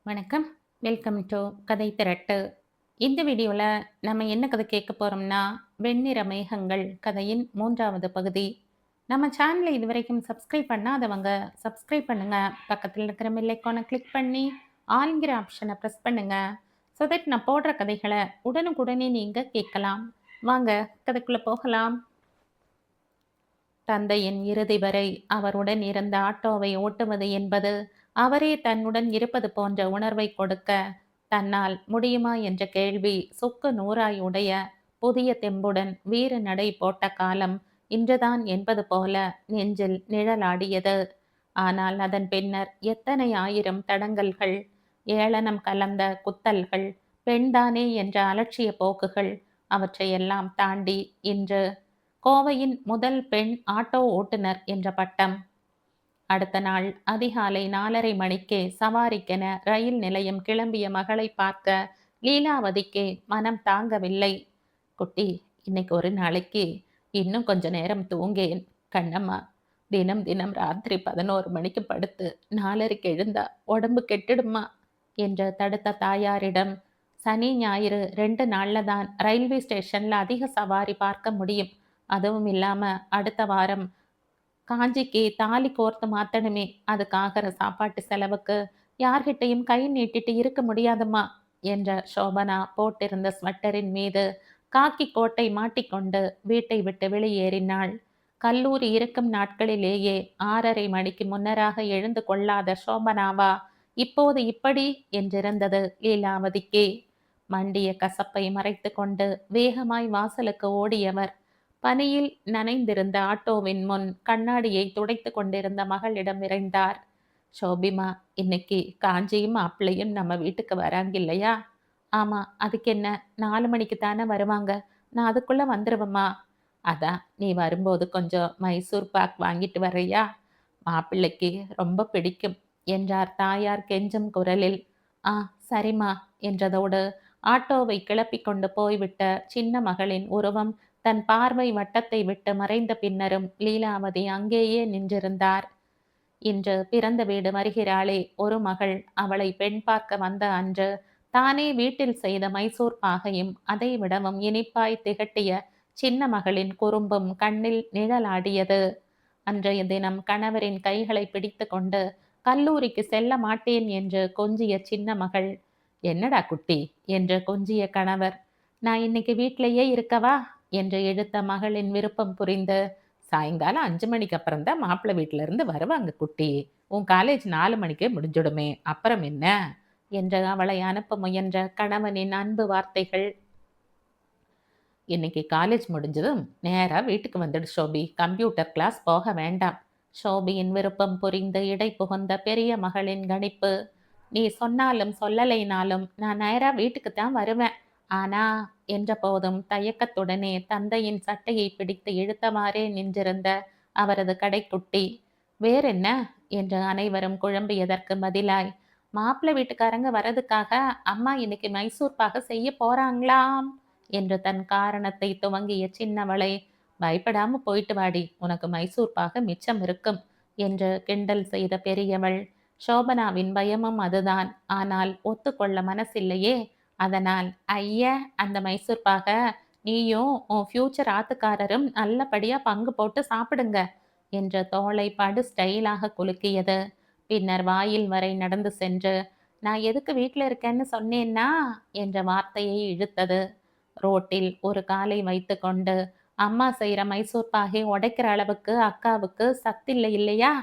வணக்கம். Welcome to கதை திரட்டு. இந்த வீடியோவில் நம்ம என்ன கதை கேட்க போகிறோம்னா, வெண்ணிற மேகங்கள் கதையின் 3வது பகுதி. நம்ம சேனலை இதுவரைக்கும் சப்ஸ்கிரைப் பண்ணாதவங்க சப்ஸ்கிரைப் பண்ணுங்க. பக்கத்தில் இருக்கிற பெல் ஐக்கானை கிளிக் பண்ணி ஆல்ங்கிற ஆப்ஷனை ப்ரெஸ் பண்ணுங்க. ஸோ தட் நான் போடுற கதைகளை உடனுக்குடனே நீங்கள் கேட்கலாம். வாங்க கதைக்குள்ளே போகலாம். தந்தையின் இறுதி வரை அவருடன் இருந்த ஆட்டோவை ஓட்டுவது என்பது அவரே தன்னுடன் இருப்பது போன்ற உணர்வை கொடுக்க தன்னால் முடியுமா என்ற கேள்வி சொக்கு நூறாய் உடைய புதிய தெம்புடன் வீறு நடை போட்ட காலம் இன்றுதான் என்பது போல நெஞ்சில் நிழலாடியது. ஆனால் அதன் பின்னர் எத்தனை ஆயிரம் தடங்கல்கள், ஏளனம் கலந்த குத்தல்கள், பெண்தானே என்ற அலட்சிய போக்குகள், அவற்றையெல்லாம் தாண்டி இன்று கோவையின் முதல் பெண் ஆட்டோ ஓட்டுநர் என்ற பட்டம். அடுத்த நாள் அதிகாலை 4:30 மணிக்கே சவாரிக்கென ரயில் நிலையம் கிளம்பிய மகளை பார்க்க லீலாவதிக்கு மனம் தாங்கவில்லை. குட்டி, இன்னைக்கு ஒரு நாளைக்கு இன்னும் கொஞ்ச நேரம் தூங்கேன் கண்ணம்மா. தினம் தினம் ராத்திரி 11 மணிக்கு படுத்து 4:30க்கு எழுந்தா உடம்பு கெட்டுடுமா என்று தடுத்த தாயாரிடம், சனி ஞாயிறு 2 நாள்ல தான் ரயில்வே ஸ்டேஷன்ல அதிக சவாரி பார்க்க முடியும். அதுவும் இல்லாம அடுத்த வாரம் காஞ்சிக்கு தாலி கோர்த்து மாத்தணுமே, அதுக்காகிற சாப்பாட்டு செலவுக்கு யார்கிட்டையும் கை நீட்டிட்டு இருக்க முடியாதும்மா என்ற சோபனா போட்டிருந்த ஸ்வெட்டரின் மீது காக்கி கோட்டை மாட்டிக்கொண்டு வீட்டை விட்டு வெளியேறினாள். கல்லூரி இருக்கும் நாட்களிலேயே 6:30 மணிக்கு முன்னராக எழுந்து கொள்ளாத சோபனாவா இப்போது இப்படி என்றிருந்தது லீலாவதிக்கு. மண்டிய கசப்பை மறைத்து கொண்டு வேகமாய் வாசலுக்கு ஓடியவர் பனியில் நனைந்திருந்த ஆட்டோவின் முன் கண்ணாடியை துடைத்து கொண்டிருந்த மகளிடம் விரைந்தார். ஷோபிமா, இன்னைக்கு காஞ்சியும் மாப்பிள்ளையும் நம்ம வீட்டுக்கு வராங்க இல்லையா? ஆமா, அதுக்கு என்ன? 4 மணிக்கு தானே வருவாங்க. நான் அதுக்குள்ள வந்துருவேம்மா. அதான் நீ வரும்போது கொஞ்சம் மைசூர் பாக் வாங்கிட்டு வர்றியா? மாப்பிள்ளைக்கு ரொம்ப பிடிக்கும் என்றார் தாயார் கெஞ்சும் குரலில். ஆ, சரிம்மா என்றதோடு ஆட்டோவை கிளப்பி கொண்டு போய்விட்ட சின்ன மகளின் உருவம் தன் பார்வை வட்டத்தை விட்டு மறைந்த பின்னரும் லீலாவதி அங்கேயே நின்றிருந்தார். இன்று பிறந்த வீடு வருகிறாளே ஒரு மகள், அவளை பெண் பார்க்க வந்த அன்று தானே வீட்டில் செய்த மைசூர் பாகையும் அதை விடவும் இனிப்பாய் திகட்டிய சின்ன மகளின் குறும்பும் கண்ணில் நிழலாடியது. அன்றைய தினம் கணவரின் கைகளை பிடித்து கொண்டு கல்லூரிக்கு செல்ல மாட்டேன் என்று கொஞ்சிய சின்ன மகள், என்னடா குட்டி என்று கொஞ்சிய கணவர், நான் இன்னைக்கு வீட்டிலேயே இருக்கவா என்று இழுத்த மகளின் விருப்பம் புரிந்து, சாயங்காலம் 5 மணிக்கு அப்புறம் தான் மாப்பிள்ளை வீட்டுல இருந்து வருவாங்க குட்டி. உன் காலேஜ் 4 மணிக்கே முடிஞ்சுடுமே, அப்புறம் என்ன என்று அவளை அனுப்ப முயன்ற கணவனின் அன்பு வார்த்தைகள். இன்னைக்கு காலேஜ் முடிஞ்சதும் நேரா வீட்டுக்கு வந்துடு ஷோபி, கம்ப்யூட்டர் கிளாஸ் போக வேண்டாம். ஷோபியின் விருப்பம் புரிந்து இடை புகுந்த பெரிய மகளின் கணிப்பு. நீ சொன்னாலும் சொல்லலைனாலும் நான் நேரா வீட்டுக்கு தான் வருவேன். ஆனா என்ற போதும் தயக்கத்துடனே தந்தையின் சட்டையை பிடித்து இழுத்தவாறே நின்றிருந்த அவரது கடைக்குட்டி, வேறென்ன என்று அனைவரும் குழம்பியதற்கு பதிலாய், மாப்பிள்ளை வீட்டுக்காரங்க வரதுக்காக அம்மா இன்னைக்கு மைசூர் பாக செய்ய போறாங்களாம் என்று தன் காரணத்தை துவங்கிய சின்னவளை, பயப்படாம போயிட்டு வாடி, உனக்கு மைசூர் பாக மிச்சம் இருக்கும் என்று கிண்டல் செய்த பெரியவள். சோபனாவின் பயமும் அதுதான். ஆனால் ஒத்துக்கொள்ள மனசில்லையே. அதனால், ஐய, அந்த மைசூர் பாக நீயும் உன் ஃபியூச்சர் ஆத்துக்காரரும் நல்லபடியா பங்கு போட்டு சாப்பிடுங்க என்ற தோளை படு ஸ்டைலாக குலுக்கியது. பின்னர் வாயில் வரை நடந்து சென்று, நான் எதுக்கு வீட்டில் இருக்கேன்னு சொன்னேன்னா என்ற வார்த்தையை இழுத்தது. ரோட்டில் ஒரு காலை வைத்து கொண்டு, அம்மா செய்கிற மைசூர் பாகை உடைக்கிற அளவுக்கு அக்காவுக்கு சத்தில்லை இல்லையா?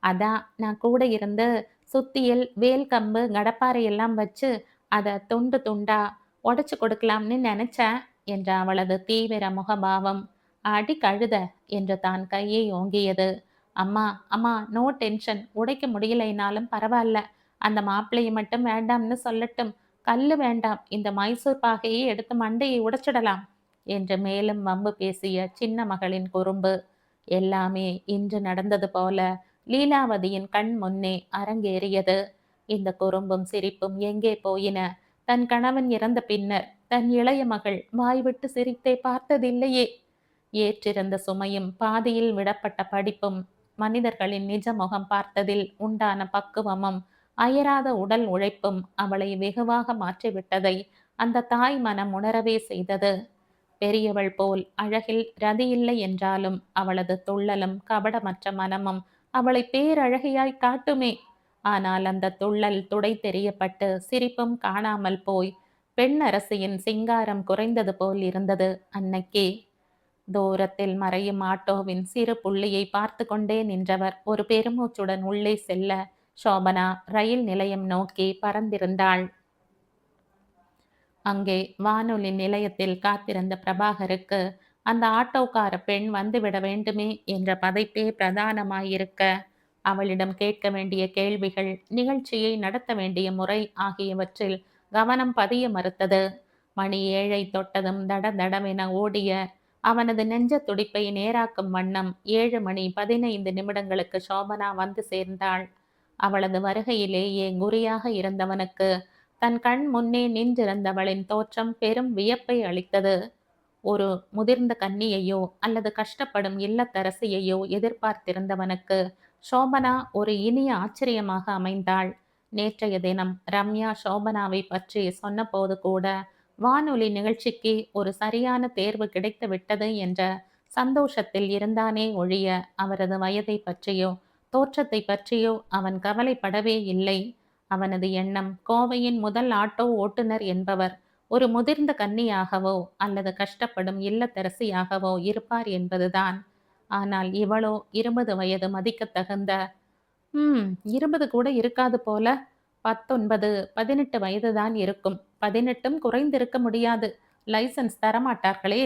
அதான் நான் கூட இருந்து சுத்தியல், வேல் கம்பு, கடப்பாரை எல்லாம் வச்சு அதை துண்டு துண்டா உடைச்சு கொடுக்கலாம்னு நினைச்சேன் என்ற அவளது தீவிர முகபாவம். அடி கழுத என்று தான் கையை ஓங்கியது. அம்மா அம்மா, நோ டென்ஷன், உடைக்க முடியலைனாலும் பரவாயில்ல, அந்த மாப்பிள்ளையை மட்டும் வேண்டாம்னு சொல்லட்டும், கல்லு வேண்டாம், இந்த மைசூர் பாகையை எடுத்து மண்டையை உடைச்சிடலாம் என்று மேலும் வம்பு பேசிய சின்ன மகளின் குறும்பு. எல்லாமே இன்று நடந்தது போல லீலாவதியின் கண் முன்னே அரங்கேறியது. இந்த குறும்பும் சிரிப்பும் எங்கே போயின? தன் கணவன் இறந்த பின்னர் தன் இளைய மகள் வாய்விட்டு சிரித்தே பார்த்ததில்லையே. ஏற்றிருந்த சுமையும் பாதியில் விடப்பட்ட படிப்பும் மனிதர்களின் நிஜ முகம் பார்த்ததில் உண்டான பக்குவமும் அயராத உடல் உழைப்பும் அவளை வெகுவாக மாற்றிவிட்டதை அந்த தாய் மனம் உணரவே செய்தது. பெரியவள் போல் அழகில் ரதியில்லை என்றாலும் அவளது துள்ளலும் கபடமற்ற மனமும் அவளை பேரழகியாய் காட்டுமே. ஆனால் அந்த துள்ளல் துடை தெரியப்பட்டு சிரிப்பும் காணாமல் போய் பெண் அரசியின் சிங்காரம் குறைந்தது போல் இருந்தது அன்னைக்கே. தூரத்தில் மறையும் ஆட்டோவின் சிறு புள்ளியை பார்த்து கொண்டே நின்றவர் ஒரு பெருமூச்சுடன் உள்ளே செல்ல சோபனா ரயில் நிலையம் நோக்கி பறந்திருந்தாள். அங்கே வானொலி நிலையத்தில் காத்திருந்த பிரபாகருக்கு அந்த ஆட்டோக்கார பெண் வந்துவிட வேண்டுமே என்ற பதைப்பே பிரதானமாயிருக்க, அவளிடம் கேட்க வேண்டிய கேள்விகள், நிகழ்ச்சியை நடத்த வேண்டிய முறை ஆகியவற்றில் கவனம் பதிய மறுத்தது. மணி 7ஐ தொட்டதும் தட தடவென ஓடிய அவனது நெஞ்ச துடிப்பை நேராக்கும் வண்ணம் 7 மணி 15 நிமிடங்களுக்கு சோபனா வந்து சேர்ந்தாள். அவளது வருகையிலேயே குறியாக இருந்தவனுக்கு தன் கண் முன்னே நின்றிருந்தவளின் தோற்றம் பெரும் வியப்பை அளித்தது. ஒரு முதிர்ந்த கன்னியையோ அல்லது கஷ்டப்படும் இல்லத்தரசியையோ எதிர்பார்த்திருந்தவனுக்கு சோபனா ஒரு இனிய ஆச்சரியமாக அமைந்தாள். நேற்றைய தினம் ரம்யா சோபனாவை பற்றி சொன்னபோது கூட வானொலி நிகழ்ச்சிக்கு ஒரு சரியான தேர்வு கிடைத்து விட்டது என்ற சந்தோஷத்தில் இருந்தானே ஒழிய அவரது வயதை பற்றியோ தோற்றத்தை பற்றியோ அவன் கவலைப்படவே இல்லை. அவனது எண்ணம் கோவையின் முதல் ஆட்டோ ஓட்டுநர் என்பவர் ஒரு முதிர்ந்த கன்னியாகவோ அல்லது கஷ்டப்படும் இல்லத்தரசியாகவோ இருப்பார் என்பதுதான். ஆனால் இவளோ 20 வயது மதிக்கத்தகுந்த 20 கூட இருக்காது போல. 19, 18 வயதுதான் இருக்கும். 18ம் குறைந்திருக்க முடியாது. லைசன்ஸ் தரமாட்டார்களே.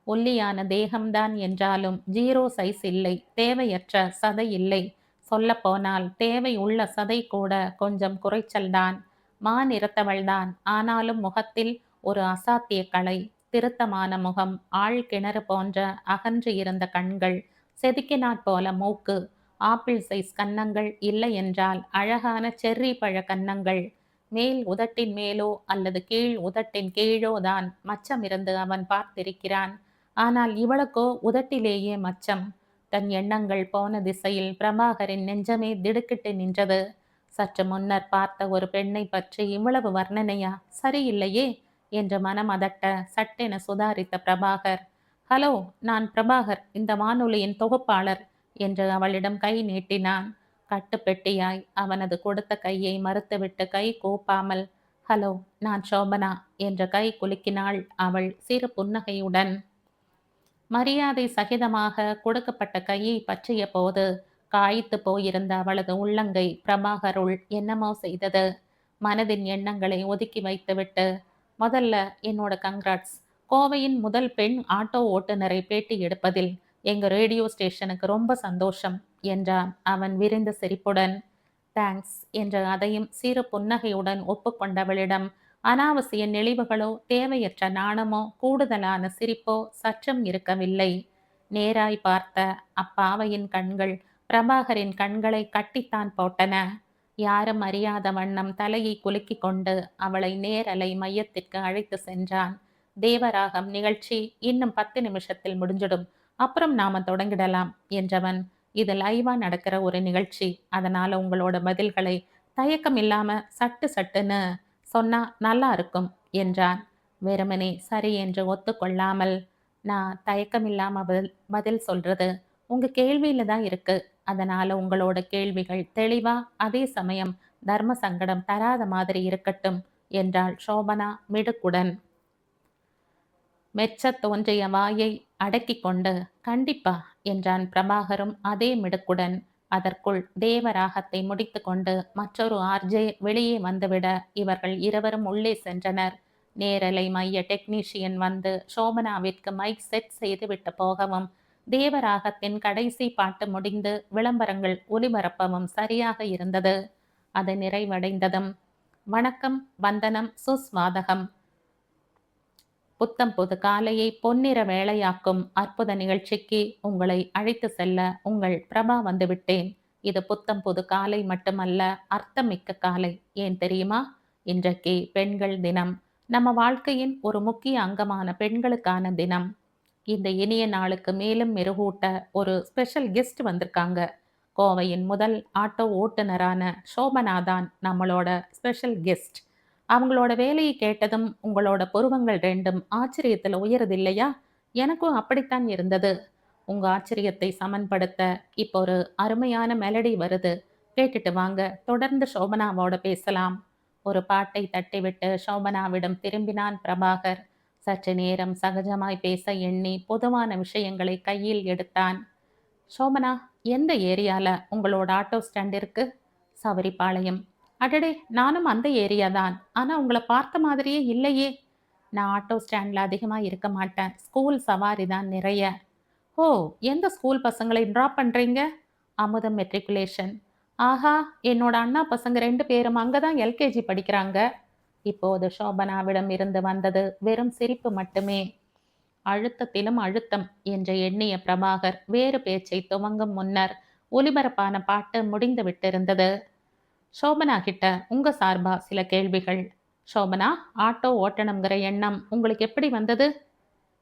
ஒல்லியான தேகம்தான் என்றாலும் 0 சைஸ் இல்லை. தேவையற்ற சதை இல்லை. சொல்லப்போனால் தேவை உள்ள சதை கூட கொஞ்சம் குறைச்சல்தான். மாநிறத்தவள்தான். ஆனாலும் முகத்தில் ஒரு அசாத்திய கலை. திருத்தமான முகம், ஆழ் கிணறு போன்ற அகன்று இருந்த கண்கள், செதுக்கினாற் போல மூக்கு, ஆப்பிள் சைஸ் கன்னங்கள் இல்லை என்றால் அழகான செர்ரி பழ கன்னங்கள். மேல் உதட்டின் மேலோ அல்லது கீழ் உதட்டின் கீழோ தான் மச்சம் இருந்து அவன் பார்த்திருக்கிறான். ஆனால் இவளுக்கோ உதட்டிலேயே மச்சம். தன் எண்ணங்கள் போன திசையில் பிரபாகரின் நெஞ்சமே திடுக்கிட்டு நின்றது. சற்று முன்னர் பார்த்த ஒரு பெண்ணை பற்றி இவ்வளவு வர்ணனையா? சரியில்லையே என்று மனம் அதட்ட சட்டென சுதாரித்த பிரபாகர், ஹலோ, நான் பிரபாகர், இந்த வானொலியின் தொகுப்பாளர் என்று அவளிடம் கை நீட்டினான். கட்டுப்பெட்டியாய் அவனது கொடுத்த கையை மறுத்துவிட்டு கை கூப்பாமல், ஹலோ, நான் சோபனா என்ற கை குலுக்கினாள் அவள் சிறு புன்னகையுடன். மரியாதை சகிதமாக கொடுக்கப்பட்ட கையை பற்றிய போது காய்த்து போயிருந்த அவளது உள்ளங்கை பிரபாகருள் என்னமோ செய்தது. மனதின் எண்ணங்களை ஒதுக்கி வைத்துவிட்டு, முதல்ல என்னோட கங்க்ராட்ஸ். கோவையின் முதல் பெண் ஆட்டோ ஓட்டுநரை பேட்டி எடுப்பதில் எங்க ரேடியோ ஸ்டேஷனுக்கு ரொம்ப சந்தோஷம் என்றான் அவன் விரிந்த சிரிப்புடன். தேங்க்ஸ் என்று அதையும் சிறு புன்னகையுடன் ஒப்புக்கொண்டவளிடம் அனாவசிய நெளிவுகளோ தேவையற்ற நாணமோ கூடுதலான சிரிப்போ சற்றும் இருக்கவில்லை. நேராய் பார்த்த அப்பாவையின் கண்கள் பிரபாகரின் கண்களை கட்டித்தான் போட்டன. யாரும் அறியாத வண்ணம் தலையை குலுக்கி கொண்டு அவளை நேரலை மையத்திற்கு அழைத்து சென்றான். தேவராகம் நிகழ்ச்சி இன்னும் 10 நிமிஷத்தில் முடிஞ்சிடும், அப்புறம் நாம தொடங்கிடலாம் என்றவன், இது லைவா நடக்கிற ஒரு நிகழ்ச்சி, அதனால உங்களோட பதில்களை தயக்கம் இல்லாம சட்டு சட்டுன்னு சொன்னா நல்லா இருக்கும் என்றான். வெறுமனே சரி என்று ஒத்துக்கொள்ளாமல், நான் தயக்கமில்லாம பதில் சொல்றது உங்க கேள்வியில தான் இருக்கு. அதனால உங்களோட கேள்விகள் தெளிவா அதே சமயம் தர்ம சங்கடம் தராத மாதிரி இருக்கட்டும் என்றாள் சோபனா மிடுக்குடன். மெச்சத் தோன்றிய வாயை அடக்கி கொண்டு கண்டிப்பா என்றான் பிரபாகரும் அதே மிடுக்குடன். அதற்குள் தேவராகத்தை முடித்து கொண்டு மற்றொரு ஆர்ஜே வெளியே வந்துவிட இவர்கள் இருவரும் உள்ளே சென்றனர். நேரலை மைய டெக்னீஷியன் வந்து சோபனாவிற்கு மைக் செட் செய்துவிட்டு போகவும் தேவராகத்தின் கடைசி பாட்டு முடிந்து விளம்பரங்கள் ஒலிபரப்பவும் சரியாக இருந்தது. அது நிறைவடைந்ததும், வணக்கம், வந்தனம், சுஸ்வாதகம். புத்தம் புது காலையை பொன்னிற வேளையாக்கும் அற்புத நிகழ்ச்சிக்கு உங்களை அழைத்து செல்ல உங்கள் பிரபா வந்துவிட்டேன். இது புத்தம் புது காலை மட்டுமல்ல, அர்த்தமிக்க காலை. ஏன் தெரியுமா? இன்றைக்கு பெண்கள் தினம். நம்ம வாழ்க்கையின் ஒரு முக்கிய அங்கமான பெண்களுக்கான தினம். இந்த இனிய நாளுக்கு மேலும் மெருகூட்ட ஒரு ஸ்பெஷல் கெஸ்ட் வந்திருக்காங்க. கோவையின் முதல் ஆட்டோ ஓட்டுநரான சோபனா தான் நம்மளோட ஸ்பெஷல் கெஸ்ட். அவங்களோட வேலையை கேட்டதும் உங்களோட புருவங்கள் 2ம் ஆச்சரியத்துல உயருது இல்லையா? எனக்கும் அப்படித்தான் இருந்தது. உங்க ஆச்சரியத்தை சமன்படுத்த இப்போ ஒரு அருமையான மெலடி வருது. கேட்டுட்டு வாங்க. தொடர்ந்து சோபனாவோட பேசலாம். ஒரு பாட்டை தட்டிவிட்டு சோபனாவிடம் திரும்பினான் பிரபாகர். சற்று நேரம் சகஜமாய் பேச எண்ணி பொதுவான விஷயங்களை கையில் எடுத்தான். சோபனா, எந்த ஏரியால உங்களோட ஆட்டோ ஸ்டாண்ட் இருக்கு? சவரிபாளையம். அடடே, நானும் அந்த ஏரியா தான். ஆனா உங்கள பார்த்த மாதிரியே இல்லையே. நான் ஆட்டோ ஸ்டாண்ட்ல அதிகமா இருக்க மாட்டேன். ஸ்கூல் சவாரி தான் நிறைய. ஓ, எந்த ஸ்கூல் பசங்களை டிராப் பண்றீங்க? அமுதம் மெட்ரிகுலேஷன். ஆஹா, என்னோட அண்ணா பசங்க 2 பேரும் அங்கதான் எல்கேஜி படிக்கிறாங்க. இப்போது சோபனாவிடம் இருந்து வந்தது வெறும் சிரிப்பு மட்டுமே. அழுத்தத்திலும் அழுத்தம் என்று எண்ணிய பிரபாகர் வேறு பேச்சை துவங்கும் முன்னர் ஒலிபரப்பான பாட்டு முடிந்து விட்டிருந்தது. சோபனா கிட்ட உங்க சார்பா சில கேள்விகள். சோபனா, ஆட்டோ ஓட்டணுங்கிற எண்ணம் உங்களுக்கு எப்படி வந்தது?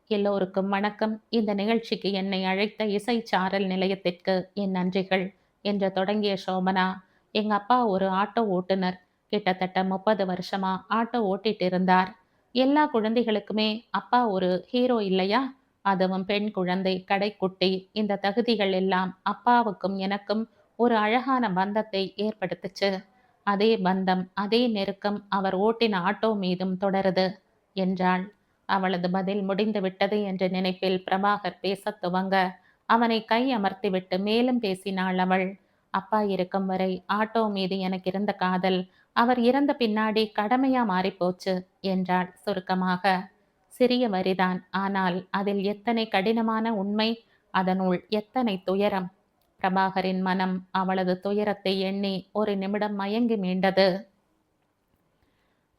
எல்லோருக்கும் வணக்கம். இந்த நிகழ்ச்சிக்கு என்னை அழைத்த இசை சாரல் நிலையத்திற்கு என் நன்றிகள் என்று தொடங்கிய சோபனா, எங்க அப்பா ஒரு ஆட்டோ ஓட்டுநர். கிட்டத்தட்ட 30 வருஷமா ஆட்டோ ஓட்டிட்டு இருந்தார். எல்லா குழந்தைகளுக்குமே அப்பா ஒரு ஹீரோ இல்லையா? அதுவும் பெண் குழந்தை, கடைக்குட்டி. இந்த தகுதிகள் எல்லாம் அப்பாவுக்கும் எனக்கும் ஒரு அழகான பந்தத்தை ஏற்படுத்துச்சு. அதே பந்தம், அதே நெருக்கம் அவர் ஓட்டின ஆட்டோ மீதும் தொடருது என்றாள். அவளது பதில் முடிந்து விட்டது என்ற நினைப்பில் பிரபாகர் பேசத் துவங்க அவனை கை அமர்த்திவிட்டு மேலும் பேசினாள் அவள். அப்பா இருக்கும் வரை ஆட்டோ மீது எனக்கு இருந்த காதல் அவர் இறந்த பின்னாடி கடமையா மாறிப்போச்சு என்றாள் சுருக்கமாக. சிறிய வரிதான், ஆனால் அதில் எத்தனை கடினமான உண்மை, அதனுள் எத்தனை துயரம். பிரபாகரின் மனம் அவளது துயரத்தை எண்ணி ஒரு நிமிடம் மயங்கி மீண்டது.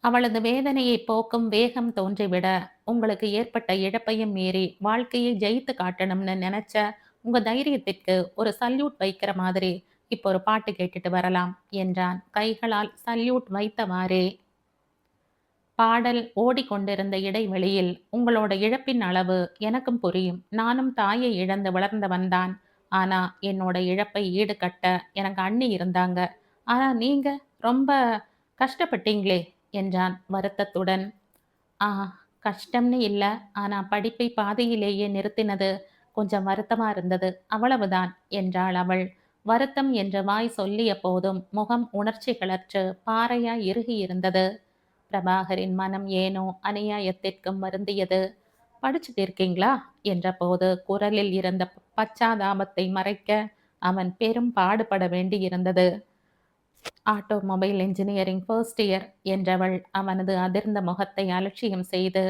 அவளது வேதனையை போக்கும் வேகம் தோன்றிவிட, உங்களுக்கு ஏற்பட்ட இழப்பையும் மீறி வாழ்க்கையை ஜெயித்து காட்டணும்னு நினைச்ச உங்க தைரியத்திற்கு ஒரு சல்யூட் வைக்கிற மாதிரி இப்போ ஒரு பாட்டு கேட்டுட்டு வரலாம் என்றான் கைகளால் சல்யூட் வைத்தவாறே. பாடல் ஓடிக்கொண்டிருந்த இடைவெளியில், உங்களோட இழப்பின் அளவு எனக்கும் புரியும். நானும் தாயை இழந்து வளர்ந்தவன்தான். ஆனா என்னோட இழப்பை ஈடுகட்ட எனக்கு அண்ணி இருந்தாங்க. ஆனா நீங்க ரொம்ப கஷ்டப்பட்டீங்களே என்றான் வருத்தத்துடன். ஆ, கஷ்டம்னு இல்ல. ஆனா படிப்பை பாதியிலேயே நிறுத்தினது கொஞ்சம் வருத்தமா இருந்தது. அவ்வளவுதான் என்றாள் அவள். வருத்தம் என்று வாய் சொல்லிய போதும் முகம் உணர்ச்சிகளற்று பாறையாய் இறுகியிருந்தது. பிரபாகரின் மனம் ஏனோ அநியாயத்திற்கும் வருந்தியது. படிச்சுட்டு இருக்கீங்களா என்றபோது குரலில் இருந்த பச்சாதாபத்தை மறைக்க அவன் பெரும் பாடுபட வேண்டியிருந்தது. ஆட்டோமொபைல் இன்ஜினியரிங் ஃபர்ஸ்ட் இயர் என்றவள் அவனது அதிர்ந்த முகத்தை அலட்சியம் செய்து,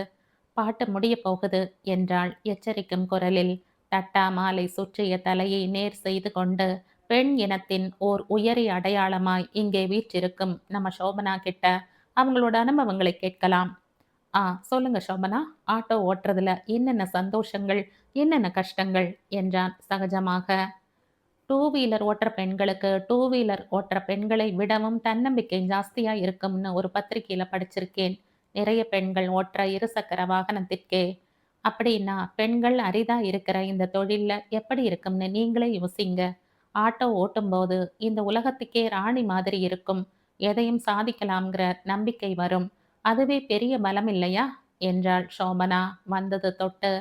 பாட்டு முடியப் போகுது என்றாள் எச்சரிக்கும் குரலில். தட்டா மாலை சுற்றிய தலையை நேர் செய்து கொண்டு, பெண் இனத்தின் ஓர் உயரிய அடையாளமாய் இங்கே வீற்றிருக்கும் நம்ம சோபனா கிட்ட அவங்களோட அனுபவங்களை கேட்கலாம். ஆ, சொல்லுங்க சோபனா, ஆட்டோ ஓட்டுறதுல என்னென்ன சந்தோஷங்கள், என்னென்ன கஷ்டங்கள் என்றான் சகஜமாக. டூ வீலர் ஓட்டுற பெண்களுக்கு டூ வீலர் ஓட்டுற பெண்களை விடவும் தன்னம்பிக்கை ஜாஸ்தியா இருக்கும்னு ஒரு பத்திரிக்கையில படிச்சிருக்கேன். நிறைய பெண்கள் ஓட்டுற இருசக்கர வாகனத்திற்கே. அப்படின்னா பெண்கள் அரிதா இருக்கிற இந்த தொழில்ல எப்படி இருக்கும்னு நீங்களே யோசிங்க. ஆட்டோ ஓட்டும்போது இந்த உலகத்துக்கே ராணி மாதிரி இருக்கும். எதையும் சாதிக்கலாம்ங்கிற நம்பிக்கை வரும். அதுவே பெரிய பலம் இல்லையா என்றாள் சோபனா வந்தது தொட்டு.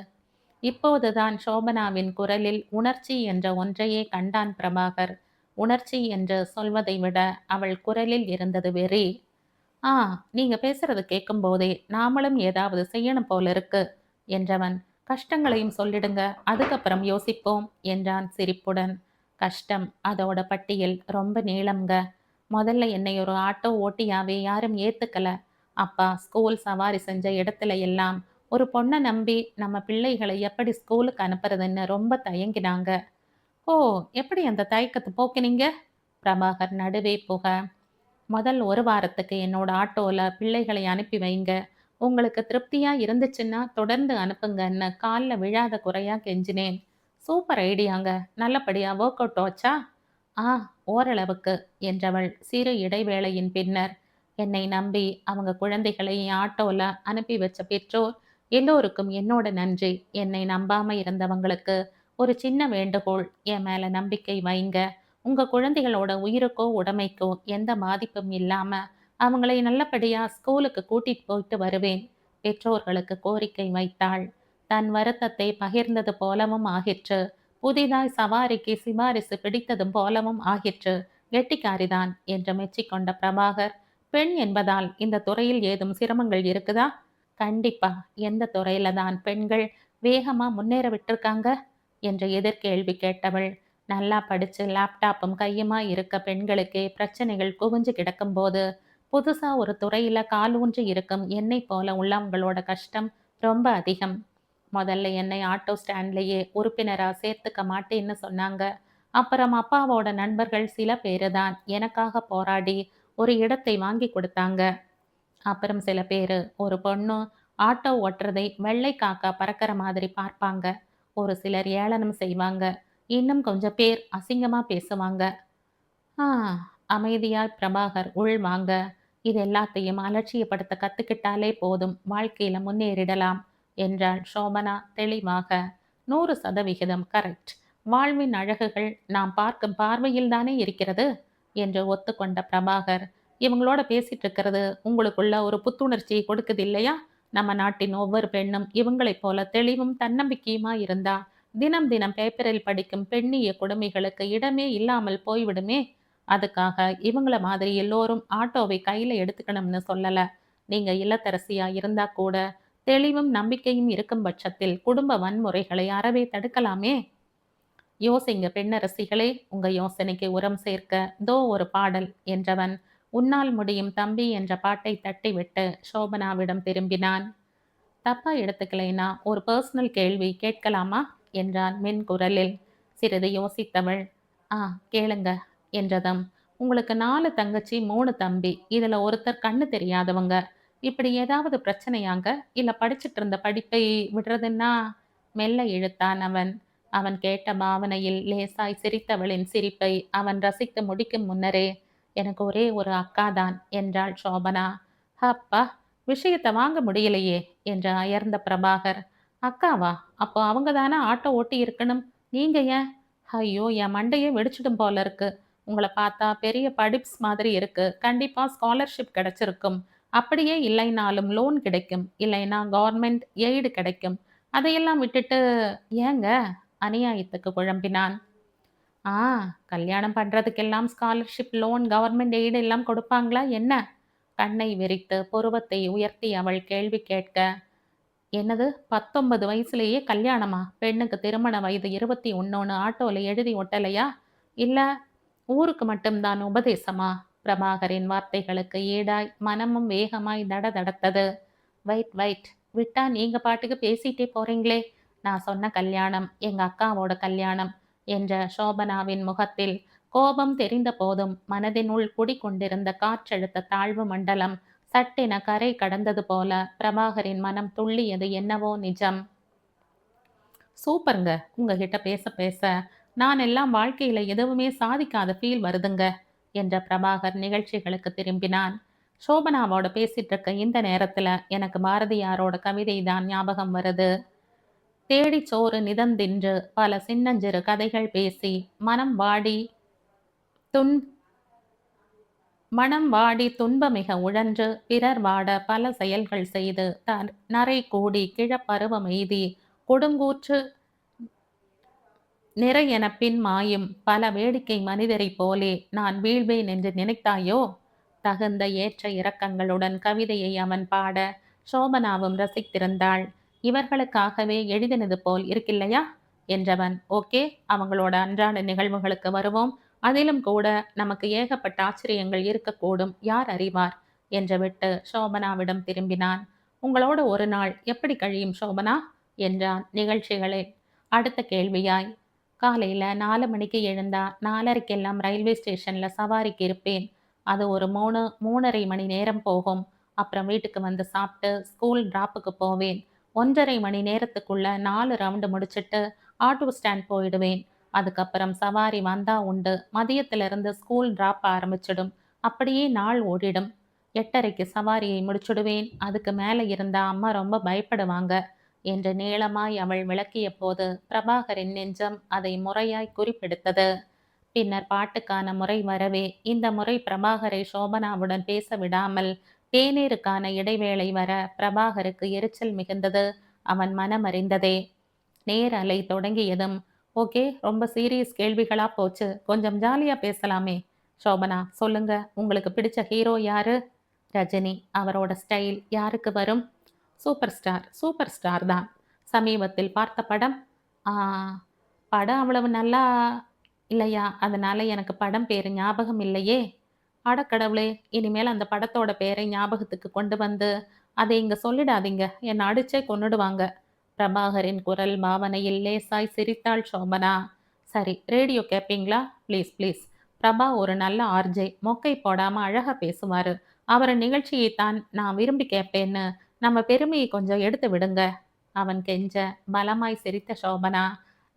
இப்போதுதான் சோபனாவின் குரலில் உணர்ச்சி என்ற ஒன்றையே கண்டான் பிரபாகர். உணர்ச்சி என்று சொல்வதை விட அவள் குரலில் இருந்தது வெறி. ஆ, நீங்க பேசுறது கேட்கும் போதே நாமளும் ஏதாவது செய்யணும் போல இருக்கு என்றவன். கஷ்டங்களையும் சொல்லிடுங்க, அதுக்கப்புறம் யோசிப்போம் என்றான் சிரிப்புடன். கஷ்டம், அதோட பட்டியல் ரொம்ப நீளம்ங்க. முதல்ல என்னை ஒரு ஆட்டோ ஓட்டியாவே யாரும் ஏத்துக்கல. அப்பா ஸ்கூல் சவாரி செஞ்ச இடத்துல எல்லாம் ஒரு பொண்ணை நம்பி நம்ம பிள்ளைகளை எப்படி ஸ்கூலுக்கு அனுப்புறதுன்னு ரொம்ப தயங்கினாங்க. ஓ, எப்படி அந்த தயக்கத்தை போக்கினீங்க? பிரபாகர் நடுவே புக. முதல் ஒரு வாரத்துக்கு என்னோட ஆட்டோல பிள்ளைகளை அனுப்பி வைங்க. உங்களுக்கு திருப்தியா இருந்துச்சுன்னா தொடர்ந்து அனுப்புங்கன்னு காலில் விழாத குறையா கெஞ்சினேன். சூப்பர் ஐடியாங்க. நல்லபடியா ஒர்க் அவுட் ஆச்சா? ஆ, ஓரளவுக்கு என்றவள் சிறு இடைவேளையின் பின்னர். என்னை நம்பி அவங்க குழந்தைகளை என் ஆட்டோல அனுப்பி வச்ச பெற்றோர் எல்லோருக்கும் என்னோட நன்றி. என்னை நம்பாம இருந்தவங்களுக்கு ஒரு சின்ன வேண்டுகோள், என் மேல நம்பிக்கை வைங்க. உங்க குழந்தைகளோட உயிருக்கோ, உடைமைக்கோ எந்த பாதிப்பும் இல்லாம, அவங்களை நல்லபடியா ஸ்கூலுக்கு கூட்டிட்டு போயிட்டு வருவேன். பெற்றோர்களுக்கு கோரிக்கை வைத்தாள். தன் வருத்தத்தை பகிர்ந்தது போலவும் ஆகிற்று. புதிதாய் சவாரிக்கு சிபாரிசு பிடித்ததும் போலவும் ஆகிற்று. கெட்டிக்காரிதான் என்று மெச்சிக்கொண்ட பிரபாகர், பெண் என்பதால் இந்த துறையில் ஏதும் சிரமங்கள் இருக்குதா? கண்டிப்பா. எந்த துறையில தான் பெண்கள் வேகமா முன்னேற விட்டிருக்காங்க? என்ற எதிர்கேள்வி கேட்டவள், நல்லா படிச்சு லேப்டாப்பும் கையுமா இருக்க பெண்களுக்கே பிரச்சனைகள் குவிஞ்சு கிடக்கும்போது, புதுசா ஒரு துறையில காலூன்றி இருக்கும் என்னைப் போல உள்ளவங்களோட கஷ்டம் ரொம்ப அதிகம். முதல்ல என்னை ஆட்டோ ஸ்டாண்ட்லயே உறுப்பினரா சேர்த்துக்க மாட்டேன்னு சொன்னாங்க. அப்புறம் அப்பாவோட நண்பர்கள் சில பேரு தான் எனக்காக போராடி ஒரு இடத்தை வாங்கி கொடுத்தாங்க. அப்புறம் சில பேரு ஒரு பொண்ணு ஆட்டோ ஓட்டுறதை வெள்ளை காக்கா பறக்கிற மாதிரி பார்ப்பாங்க. ஒரு சிலர் ஏளனம் செய்வாங்க. இன்னும் கொஞ்சம் பேர் அசிங்கமா பேசுவாங்க. ஆ, அமைதியாய் பிரபாகர் உள்வாங்க. இது எல்லாத்தையும் அலட்சியப்படுத்த கத்துக்கிட்டாலே போதும், வாழ்க்கையில முன்னேறிடலாம் என்றாள் சோபனா தெளிவாக. 100% கரெக்ட். வாழ்வின் அழகுகள் நாம் பார்க்கும் பார்வையில் தானே இருக்கிறது என்று ஒத்துக்கொண்ட பிரபாகர், இவங்களோட பேசிட்டு இருக்கிறது உங்களுக்குள்ள ஒரு புத்துணர்ச்சியை கொடுக்குது இல்லையா? நம்ம நாட்டின் ஒவ்வொரு பெண்ணும் இவங்களைப் போல தெளிவும் தன்னம்பிக்கையுமா இருந்தா, தினம் தினம் பேப்பரில் படிக்கும் பெண்ணிய கொடுமைகளுக்கு இடமே இல்லாமல் போய்விடுமே. அதுக்காக இவங்கள மாதிரி எல்லோரும் ஆட்டோவை கையில எடுத்துக்கணும்னு சொல்லல. நீங்க இல்லத்தரசியா இருந்தா கூட தெளிவும் நம்பிக்கையும் இருக்கும் பட்சத்தில் குடும்ப வன்முறைகளை அறவே தடுக்கலாமே. யோசிங்க பெண்ணரசிகளே, உங்க யோசனைக்கு உரம் சேர்க்க தோ ஒரு பாடல் என்றவன், உன்னால் முடியும் தம்பி என்ற பாட்டை தட்டிவிட்டு சோபனாவிடம் திரும்பினான். தப்பா எடுத்துக்கலைனா ஒரு பர்சனல் கேள்வி கேட்கலாமா என்றான் மென்குரலில். சிறிது யோசித்தவள், ஆ, கேளுங்க என்றதும், உங்களுக்கு 4 தங்கச்சி 3 தம்பி, இதுல ஒருத்தர் கண்ணு தெரியாதவங்க. இப்படி ஏதாவது பிரச்சனையாங்க? இல்ல படிச்சிட்டு இருந்த படிப்பை விடுறதுன்னா? மெல்ல இழுத்தான் அவன். அவன் கேட்ட பாவனையில் லேசாய் சிரித்தவளின் சிரிப்பை அவன் ரசித்து முடிக்கும் முன்னரே, எனக்கு ஒரே ஒரு அக்காதான் என்றாள் சோபனா. அப்பா, விஷயத்த வாங்க முடியலையே என்று அயர்ந்த பிரபாகர். அக்காவா? அப்போ அவங்க தானே ஆட்டோ ஓட்டி இருக்கணும். நீங்க ஏன்? ஐயோ, என் மண்டையே வெடிச்சிடும் போல இருக்கு. உங்கள பார்த்தா பெரிய படிப்ஸ் மாதிரி இருக்கு. கண்டிப்பா ஸ்காலர்ஷிப் கிடைச்சிருக்கும். அப்படியே இல்லைனாலும் லோன் கிடைக்கும். இல்லைனா கவர்மெண்ட் எய்டு கிடைக்கும். அதையெல்லாம் விட்டுட்டு ஏங்க? அநியாயத்துக்கு குழம்பினான். ஆ, கல்யாணம் பண்றதுக்கெல்லாம் ஸ்காலர்ஷிப், லோன், கவர்மெண்ட் எய்டு எல்லாம் கொடுப்பாங்களா என்ன? கண்ணை விரித்து புருவத்தை உயர்த்தி அவள் கேள்வி கேட்க, என்னது 19 வயசுலேயே கல்யாணமா? பெண்ணுக்கு திருமண வயது 21ன்னு ஆட்டோல எழுதி ஒட்டலையா? இல்ல ஊருக்கு மட்டும்தான் உபதேசமா? பிரபாகரின் வார்த்தைகளுக்கு ஈடாய் மனமும் வேகமாய் தடதடத்தது. வெயிட் வெயிட், விட்டா நீங்க பாட்டுக்கு பேசிட்டே போறீங்களே. நான் சொன்ன கல்யாணம் எங்க அக்காவோட கல்யாணம் என்ற சோபனாவின் முகத்தில் கோபம் தெரிந்த போதும் மனதினுள் குடிகொண்டிருந்த காற்றழுத்த தாழ்வு மண்டலம் சட்டென கரை கடந்தது போல பிரபாகரின் மனம் துள்ளியது என்னவோ நிஜம். சூப்பருங்க, உங்ககிட்ட பேச பேச நான் எல்லாம் வாழ்க்கையில எதுவுமே சாதிக்காத ஃபீல் வருதுங்க என்ற பிரபாகர் நிகழ்ச்சிகளுக்கு திரும்பினான். சோபனாவோட பேசிட்டு இருக்க இந்த நேரத்துல எனக்கு பாரதியாரோட கவிதை தான் ஞாபகம் வருது. தேடிச் சோறு நிதந்தின்று பல சின்னஞ்சிறு கதைகள் பேசி மனம் வாடி துன் மனம் வாடி துன்பமிக உழன்று பிறர் வாட பல செயல்கள் செய்து நரை கூடி கிழப்பருவம் எய்தி கொடுங்கூற்று நிறையென பின் மாயும் பல வேடிக்கை மனிதரைப் போலே நான் வீழ்வேன் என்று நினைத்தாயோ? தகுந்த ஏற்ற இறக்கங்களுடன் கவிதையை அவன் பாட சோபனாவும் ரசித்திருந்தாள். இவர்களுக்காகவே எழுதினது போல் இருக்கில்லையா என்றவன், ஓகே, அவங்களோட அன்றாட நிகழ்வுகளுக்கு வருவோம். அதிலும் கூட நமக்கு ஏகப்பட்ட ஆச்சரியங்கள் இருக்கக்கூடும், யார் அறிவார் என்று விட்டு சோபனாவிடம் திரும்பினான். உங்களோட ஒரு நாள் எப்படி கழியும் சோபனா என்றான் நிகழ்ச்சிகளை அடுத்த கேள்வியாய். காலையில 4 மணிக்கு எழுந்தா 4:30க்கெல்லாம் ரயில்வே ஸ்டேஷன்ல சவாரிக்கு இருப்பேன். அது ஒரு 3 மணி நேரம் போகும். அப்புறம் வீட்டுக்கு வந்து சாப்பிட்டு ஸ்கூல் டிராப்புக்கு போவேன். 1:30 மணி நேரத்துக்குள்ள 4 ரவுண்டு முடிச்சிட்டு ஆட்டோ ஸ்டாண்ட் போயிடுவேன். அதுக்கப்புறம் சவாரி வந்தா உண்டு. மதியத்திலிருந்து ஸ்கூல் டிராப் ஆரம்பிச்சிடும். அப்படியே நாள் ஓடிடும். 8:30க்கு சவாரியை முடிச்சுடுவேன். அதுக்கு மேலே இருந்தா அம்மா ரொம்ப பயப்படுவாங்க என்று நீளமாய் அவள் விளக்கிய போது பிரபாகரின் நெஞ்சம் அதை முறையாய் குறிப்பெடுத்தது. பின்னர் பாட்டுக்கான முறை வரவே இந்த முறை பிரபாகரை சோபனாவுடன் பேச விடாமல் தேநீருக்கான இடைவேளை வர பிரபாகருக்கு எரிச்சல் மிகுந்தது அவன் மனமறிந்ததே. நேர் அலை தொடங்கியதும், ஓகே, ரொம்ப சீரியஸ் கேள்விகளா போச்சு, கொஞ்சம் ஜாலியா பேசலாமே. சோபனா, சொல்லுங்க, உங்களுக்கு பிடிச்ச ஹீரோ யாரு? ரஜினி. அவரோட ஸ்டைல் யாருக்கு வரும்? Super star. சூப்பர் ஸ்டார் தான். சமீபத்தில் பார்த்த படம்? ஆ, படம் அவ்வளவு நல்லா இல்லையா, அதனால எனக்கு படம் பேரு ஞாபகம் இல்லையே. அடக்கடவுளே, இனிமேல் அந்த படத்தோட பேரை ஞாபகத்துக்கு கொண்டு வந்து அதை இங்க சொல்லிடாதீங்க, என்னை அடிச்சே கொன்னுடுவாங்க. பிரபாகரின் குரல் பாவனையில் லேசாய் சிரித்தாள் சோபனா. சரி, ரேடியோ கேட்பீங்களா? Please please. பிரபா ஒரு நல்ல ஆர்ஜே, மொக்கை போடாம அழகா பேசுவாரு. அவர நிகழ்ச்சியைத்தான் நான் விரும்பி கேட்பேன்னு நம்ம பெருமையை கொஞ்சம் எடுத்து விடுங்க. அவன் கெஞ்ச பலமாய் சிரித்த சோபனா,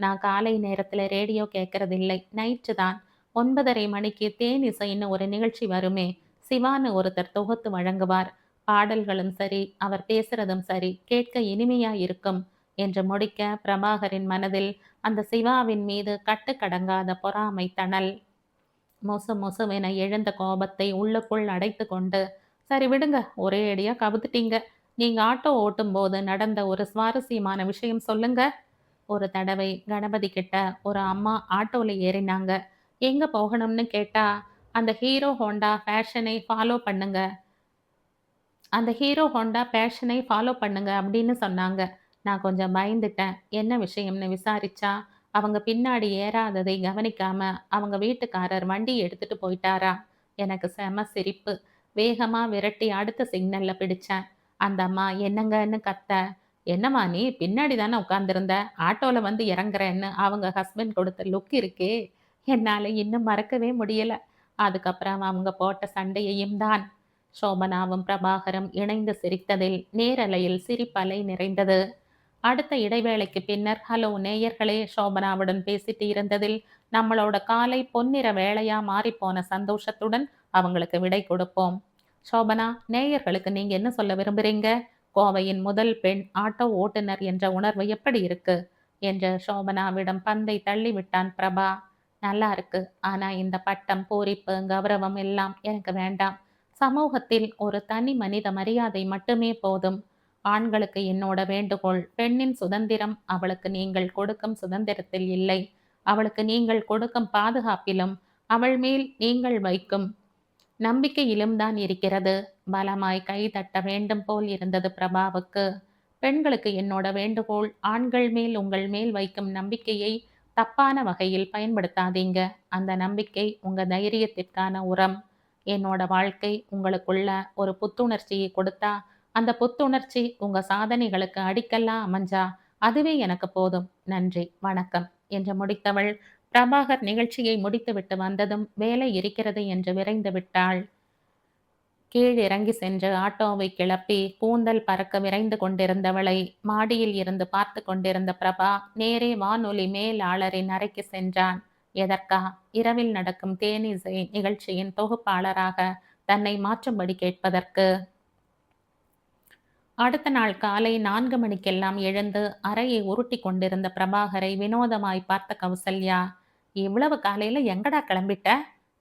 நான் காலை நேரத்துல ரேடியோ கேட்கறதில்லை, நைட்டு தான். 9:30 மணிக்கு தேன் இசைன்னு ஒரு நிகழ்ச்சி வருமே, சிவான்னு ஒருத்தர் தொகுத்து வழங்குவார். பாடல்களும் சரி, அவர் பேசுறதும் சரி, கேட்க இனிமையா இருக்கும் என்று முடிக்க பிரபாகரின் மனதில் அந்த சிவாவின் மீது கட்டுக்கடங்காத பொறாமை தணல் மொசு மொசுவென எழுந்த கோபத்தை உள்ளுக்குள் அடைத்து கொண்டு, சரி விடுங்க, ஒரே அடியா கவுத்துட்டீங்க. நீங்க ஆட்டோ ஓட்டும் போது நடந்த ஒரு சுவாரஸ்யமான விஷயம் சொல்லுங்க. ஒரு தடவை கணபதி கிட்ட ஒரு அம்மா ஆட்டோல ஏறினாங்க. எங்க போகணும்னு கேட்டா, அந்த ஹீரோ ஹோண்டா ஃபேஷனை ஃபாலோ பண்ணுங்க அந்த ஹீரோ ஹோண்டா பேஷனை ஃபாலோ பண்ணுங்க அப்படின்னு சொன்னாங்க. நான் கொஞ்சம் பயந்துட்டேன். என்ன விஷயம்னு விசாரிச்சா, அவங்க பின்னாடி ஏறாததை கவனிக்காம அவங்க வீட்டுக்காரர் வண்டி எடுத்துட்டு போயிட்டாராம். எனக்கு செம சிரிப்பு. வேகமா விரட்டி அடுத்த சிக்னல்ல பிடிச்சேன். அந்த அம்மா என்னங்கன்னு கத்த, என்னம்மா நீ பின்னாடி தானே உட்காந்துருந்த, ஆட்டோல வந்து இறங்குறேன்னு அவங்க ஹஸ்பண்ட் கொடுத்த லுக் இருக்கே, என்னால இன்னும் மறக்கவே முடியல. அதுக்கப்புறம் அவங்க போட்ட சண்டையையும் தான். சோபனாவும் பிரபாகரும் இணைந்து சிரித்ததில் நேரலையில் சிரிப்பலை நிறைந்தது. அடுத்த இடைவேளைக்கு பின்னர், ஹலோ நேயர்களே, சோபனாவுடன் பேசிட்டு இருந்ததில் நம்மளோட காலை பொன்னிற வேளையா மாறிப்போன சந்தோஷத்துடன் அவங்களுக்கு விடை கொடுப்போம். சோபனா, நேயர்களுக்கு நீங்க என்ன சொல்ல விரும்புறீங்க? கோவையின் முதல் பெண் ஆட்டோ ஓட்டுநர் என்ற உணர்வு எப்படி இருக்கு என்று சோபனாவிடம் பந்தை தள்ளிவிட்டான் பிரபா. நல்லா இருக்கு. ஆனா இந்த பட்டம், பூரிப்பு, கௌரவம் எல்லாம் எனக்கு வேண்டாம். சமூகத்தில் ஒரு தனி மனித மரியாதை மட்டுமே போதும். ஆண்களுக்கு என்னோட வேண்டுகோள், பெண்ணின் சுதந்திரம் அவளுக்கு நீங்கள் கொடுக்கும் சுதந்திரத்தில் இல்லை. அவளுக்கு நீங்கள் கொடுக்கும் பாதுகாப்பிலும், அவள் மேல் நீங்கள் வைக்கும் நம்பிக்கையிலும் தான் இருக்கிறது. பலமாய் கை தட்ட வேண்டும் போல் இருந்தது பிரபாவுக்கு. பெண்களுக்கு என்னோட வேண்டுகோள், ஆண்கள் மேல் உங்கள் மேல் வைக்கும் நம்பிக்கையை தப்பான வகையில் பயன்படுத்தாதீங்க. அந்த நம்பிக்கை உங்க தைரியத்திற்கான உரம். என்னோட வாழ்க்கை உங்களுக்குள்ள ஒரு புத்துணர்ச்சியை கொடுத்தா, அந்த புத்துணர்ச்சி உங்க சாதனைகளுக்கு அடிக்கல்லா அமைஞ்சா, அதுவே எனக்கு போதும். நன்றி, வணக்கம் என்று முடித்தவள், பிரபாகர் நிகழ்ச்சியை முடித்துவிட்டு வந்ததும் வேலை இருக்கிறது என்று விரைந்து விட்டாள். கீழிறங்கி சென்று ஆட்டோவை கிளப்பி கூந்தல் பறக்க விரைந்து கொண்டிருந்தவளை மாடியில் இருந்து பார்த்து கொண்டிருந்த பிரபா நேரே வானொலி மேலாளரின் அறைக்கு சென்றான். எதற்கா? இரவில் நடக்கும் தேனிசை நிகழ்ச்சியின் தொகுப்பாளராக தன்னை மாற்றும்படி கேட்பதற்கு. அடுத்த நாள் காலை 4 மணிக்கெல்லாம் எழுந்து அறையை உருட்டி கொண்டிருந்த பிரபாகரை வினோதமாய் பார்த்த கௌசல்யா, இவ்வளவு காலையில எங்கடா கிளம்பிட்ட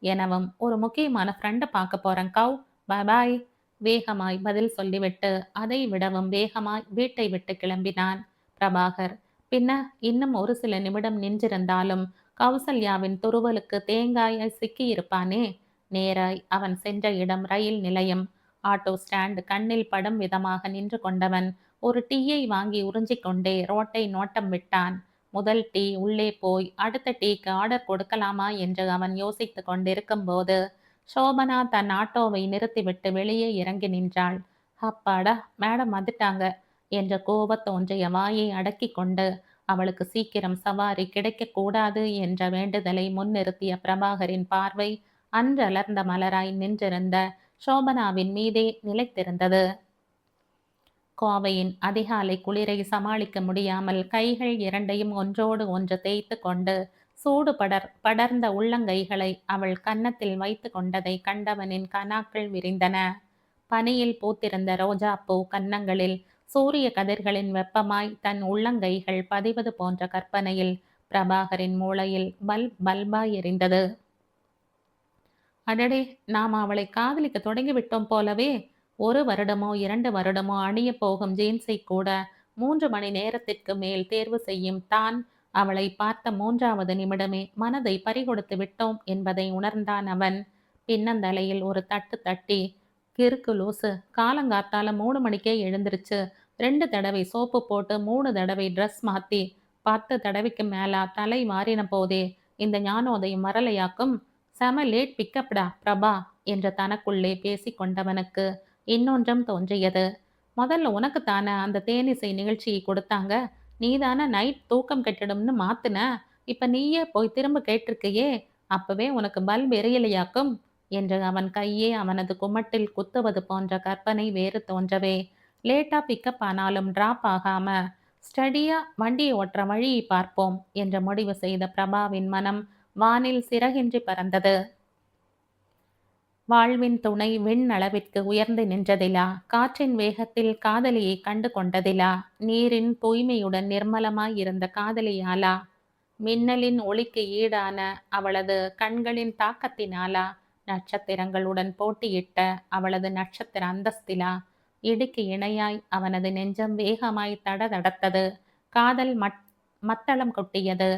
எனவும், ஒரு முக்கியமான ஃப்ரெண்டை பார்க்க போறேன் கவ், பாய் பாய் வேகமாய் பதில் சொல்லிவிட்டு அதை விடவும் வேகமாய் வீட்டை விட்டு கிளம்பினான் பிரபாகர். பின்ன இன்னும் ஒரு சில நிமிடம் நின்றிருந்தாலும் கௌசல்யாவின் துருவலுக்கு தேங்காயாய் சிக்கியிருப்பானே. நேராய் அவன் சென்ற இடம் ரயில் நிலையம். ஆட்டோ ஸ்டாண்ட் கண்ணில் படும் விதமாக நின்று கொண்டவன் ஒரு டீயை வாங்கி உறிஞ்சிக் கொண்டே ரோட்டை நோட்டம் விட்டான். முதல் டீ உள்ளே போய் அடுத்த டீக்கு ஆர்டர் கொடுக்கலாமா என்று அவன் யோசித்து கொண்டிருக்கும் போது சோபனா தன் ஆட்டோவை நிறுத்திவிட்டு வெளியே இறங்கி நின்றாள். அப்பாடா, மேடம் வந்துட்டாங்க என்ற கோபத் தோன்றிய வாயை அடக்கி கொண்டு அவளுக்கு சீக்கிரம் சவாரி கிடைக்கக்கூடாது என்ற வேண்டுதலை முன்னிறுத்திய பிரபாகரின் பார்வை அன்றலர்ந்த மலராய் நின்றிருந்த சோபனாவின் மீதே நிலைத்திருந்தது. கோவையின் அதிகாலை குளிரை சமாளிக்க முடியாமல் கைகள் இரண்டையும் ஒன்றோடு ஒன்று தேய்த்து கொண்டு சூடு படர்ந்த உள்ளங்கைகளை அவள் கன்னத்தில் வைத்து கொண்டதை கண்டவனின் கனாக்கள் விரிந்தன. பனியில் பூத்திருந்த ரோஜா பூ கன்னங்களில் சூரிய கதிர்களின் வெப்பமாய் தன் உள்ளங்கைகள் பதிவது போன்ற கற்பனையில் பிரபாகரின் மூளையில் பல்பாய் எரிந்தது. அடடே, நாம் அவளை காதலிக்க தொடங்கிவிட்டோம் போலவே. 1 வருடமோ 2 வருடமோ அணியப் போகும் ஜீன்ஸை கூட 3 மணி நேரத்திற்கு மேல் தேர்வு செய்யும் தான் அவளை பார்த்த 3வது நிமிடமே மனதை பறிகொடுத்து விட்டோம் என்பதை உணர்ந்தான் அவன். பின்னந்தலையில் ஒரு தட்டு தட்டி, கிறுக்கு லூசு, காலங்காத்தால 3 மணிக்கே எழுந்திருச்சு 2 தடவை சோப்பு போட்டு 3 தடவை ட்ரெஸ் மாத்தி 10 தடவைக்கு மேலா தலை மாறின போதே இந்த ஞானோதயம் வரலையாக்கும். செம லேட் பிக்கப்டா பிரபா என்று தனக்குள்ளே பேசிக் கொண்டவனுக்கு இன்னொன்றும் தோன்றியது. முதல்ல உனக்குத்தானே அந்த தேனிசை நிகழ்ச்சியை கொடுத்தாங்க, நீதானே நைட் தூக்கம் கெட்டுடும்னு மாத்துன. இப்ப நீயே போய் திரும்ப கேட்டிருக்கையே, அப்பவே உனக்கு பல்ப் எரியலையாக்கும் என்று அவன் கையே அவனது குமட்டில் குத்துவது போன்ற கற்பனை வேறு தோன்றவே, லேட்டா பிக்கப் ஆனாலும் டிராப் ஆகாம ஸ்டடியா வண்டியை ஓட்டுற வழியை பார்ப்போம் என்று முடிவு செய்த பிரபாவின் மனம் வானில் சிறகின்றி பறந்தது. வாழ்வின் துணை விண்ணளவிற்கு உயர்ந்து நின்றதிலா, காற்றின் வேகத்தில் காதலியை கண்டு கொண்டதிலா, நீரின் தூய்மையுடன் நிர்மலமாய் இருந்த காதலியாலா, மின்னலின் ஒளிக்கு ஈடான அவளது கண்களின் தாக்கத்தினாலா, நட்சத்திரங்களுடன் போட்டியிட்ட அவளது நட்சத்திர அந்தஸ்திலா, இடிக்கு இணையாய் அவனது நெஞ்சம் வேகமாய் தடதடத்தது. காதல் மத்தளம் கொட்டியது.